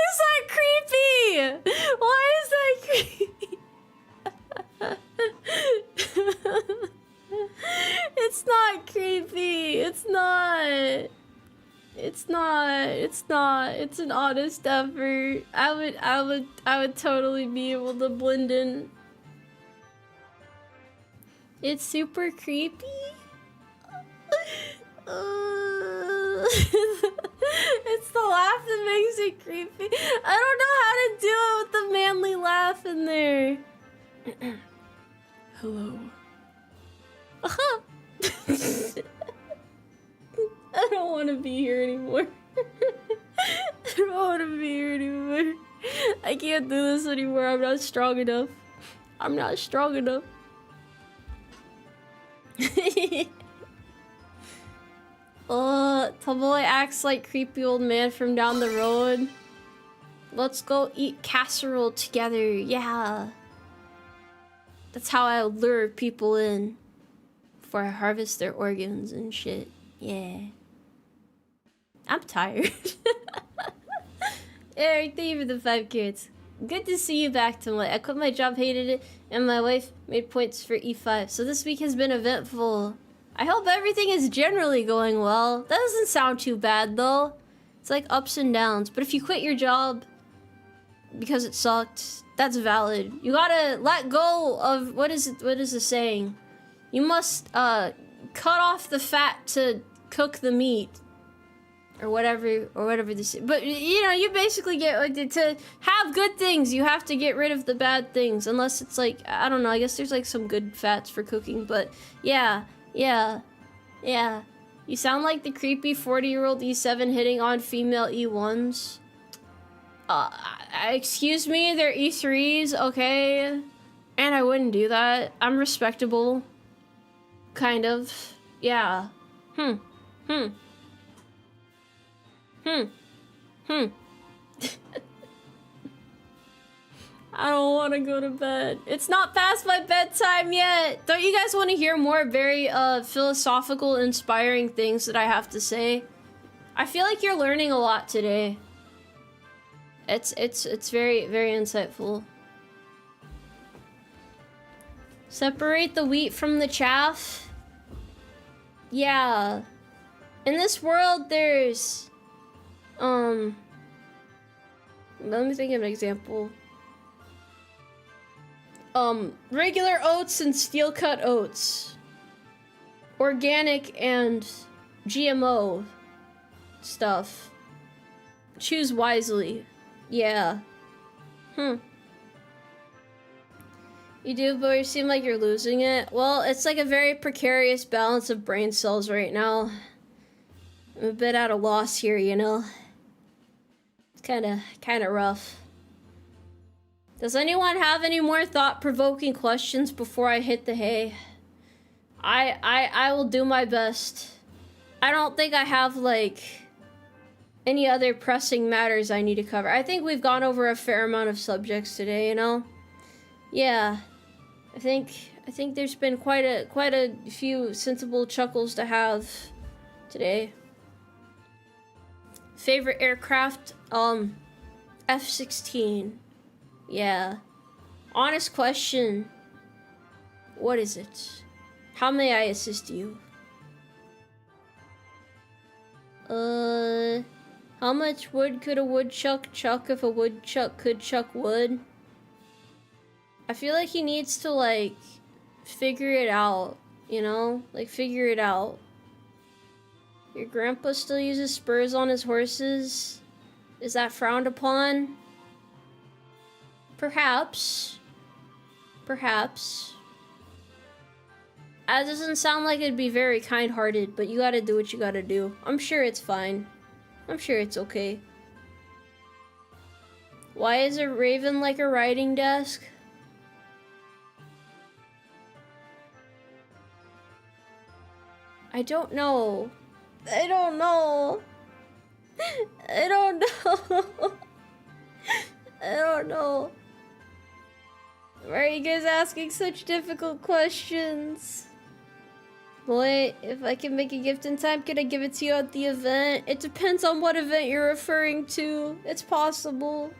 is that creepy? Why is that creepy? It's not creepy. It's not. It's an honest effort. I would totally be able to blend in. It's super creepy. It's the laugh that makes it creepy. I don't know how to do it with the manly laugh in there. Hello. I don't want to be here anymore. I don't want to be here anymore. I can't do this anymore. I'm not strong enough. I'm not strong enough. Oh, Tomboy acts like creepy old man from down the road. Let's go eat casserole together. Yeah. That's how I lure people in. Before I harvest their organs and shit. Yeah. I'm tired. Eric, thank you for the 5 carrots. Good to see you back, Tomoe. I quit my job, hated it, and my wife made points for E5. So this week has been eventful. I hope everything is generally going well. That doesn't sound too bad, though. It's like ups and downs. But if you quit your job because it sucked, that's valid. You gotta let go of... What is the saying? You must cut off the fat to cook the meat. Or whatever this is. But, you know, you basically get... To have good things, you have to get rid of the bad things. Unless it's like... I don't know, I guess there's like some good fats for cooking. But, yeah. You sound like the creepy 40-year-old E7 hitting on female E1s. Excuse me, they're E3s, okay? And I wouldn't do that. I'm respectable. Kind of. Yeah. I don't want to go to bed. It's not past my bedtime yet. Don't you guys want to hear more very philosophical, inspiring things that I have to say? I feel like you're learning a lot today. It's very, very insightful. Separate the wheat from the chaff. Yeah. In this world, there's Let me think of an example. Regular oats and steel cut oats. Organic and GMO stuff. Choose wisely. Yeah. You do, but you seem like you're losing it. Well, it's like a very precarious balance of brain cells right now. I'm a bit at a loss here, you know? It's kinda rough. Does anyone have any more thought-provoking questions before I hit the hay? I will do my best. I don't think I have, like, any other pressing matters I need to cover. I think we've gone over a fair amount of subjects today, you know? Yeah. I think there's been quite a few sensible chuckles to have today. Favorite aircraft? F-16. Yeah. Honest question. What is it? How may I assist you? How much wood could a woodchuck chuck if a woodchuck could chuck wood? I feel like he needs to, like, figure it out, you know? Like, figure it out. Your grandpa still uses spurs on his horses? Is that frowned upon? Perhaps. Perhaps. That doesn't sound like it'd be very kind-hearted, but you gotta do what you gotta do. I'm sure it's fine. I'm sure it's okay. Why is a raven like a writing desk? I don't know. I don't know. I don't know. I don't know. Why are you guys asking such difficult questions? Boy, if I can make a gift in time, could I give it to you at the event? It depends on what event you're referring to. It's possible.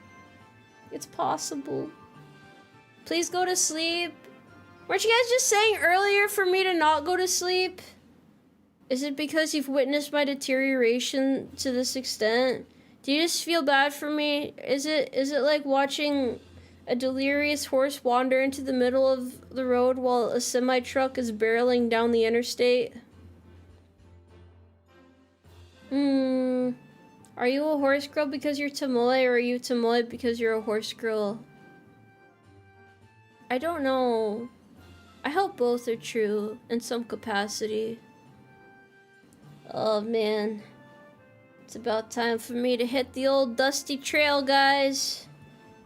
It's possible. Please go to sleep. Weren't you guys just saying earlier for me to not go to sleep? Is it because you've witnessed my deterioration to this extent? Do you just feel bad for me? Is it like watching a delirious horse wander into the middle of the road while a semi-truck is barreling down the interstate? Are you a horse girl because you're Tomoe, or are you Tomoe because you're a horse girl? I don't know. I hope both are true in some capacity. Oh man. It's about time for me to hit the old dusty trail, guys.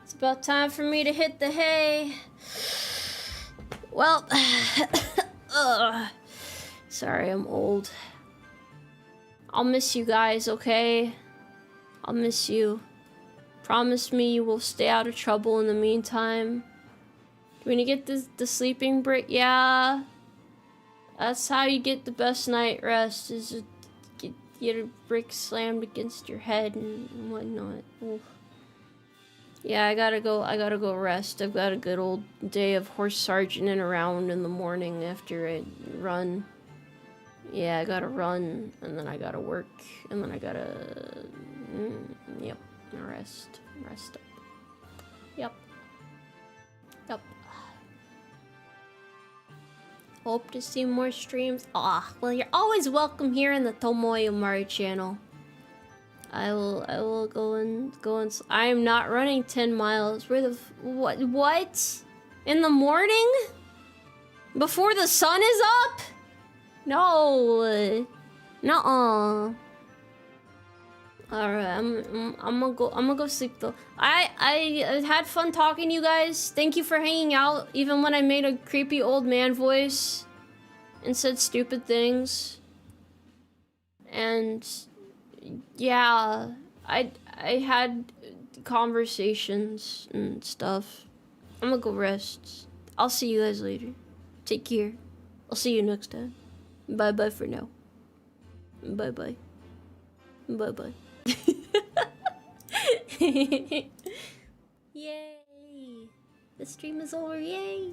It's about time for me to hit the hay. Well, sorry, I'm old. I'll miss you guys, okay? I'll miss you. Promise me you will stay out of trouble in the meantime. Do we need to get the sleeping break? Yeah. That's how you get the best night rest, is get a brick slammed against your head and whatnot. Oof. Yeah, I gotta go rest. I've got a good old day of horse sergeanting around in the morning after I run. Yeah, I gotta run, and then I gotta work, and then I gotta... yep, rest up. Yep. Hope to see more streams. Well, you're always welcome here in the Tomoe Umari channel. I will go and I am not running 10 miles. Where the what? In the morning? Before the sun is up? No. Nuh-uh. Alright, I'm gonna go sleep though. I had fun talking to you guys. Thank you for hanging out, even when I made a creepy old man voice and said stupid things. And yeah, I had conversations and stuff. I'm gonna go rest. I'll see you guys later. Take care. I'll see you next time. Bye bye for now. Bye bye. Bye bye. Yay! The stream is over, yay!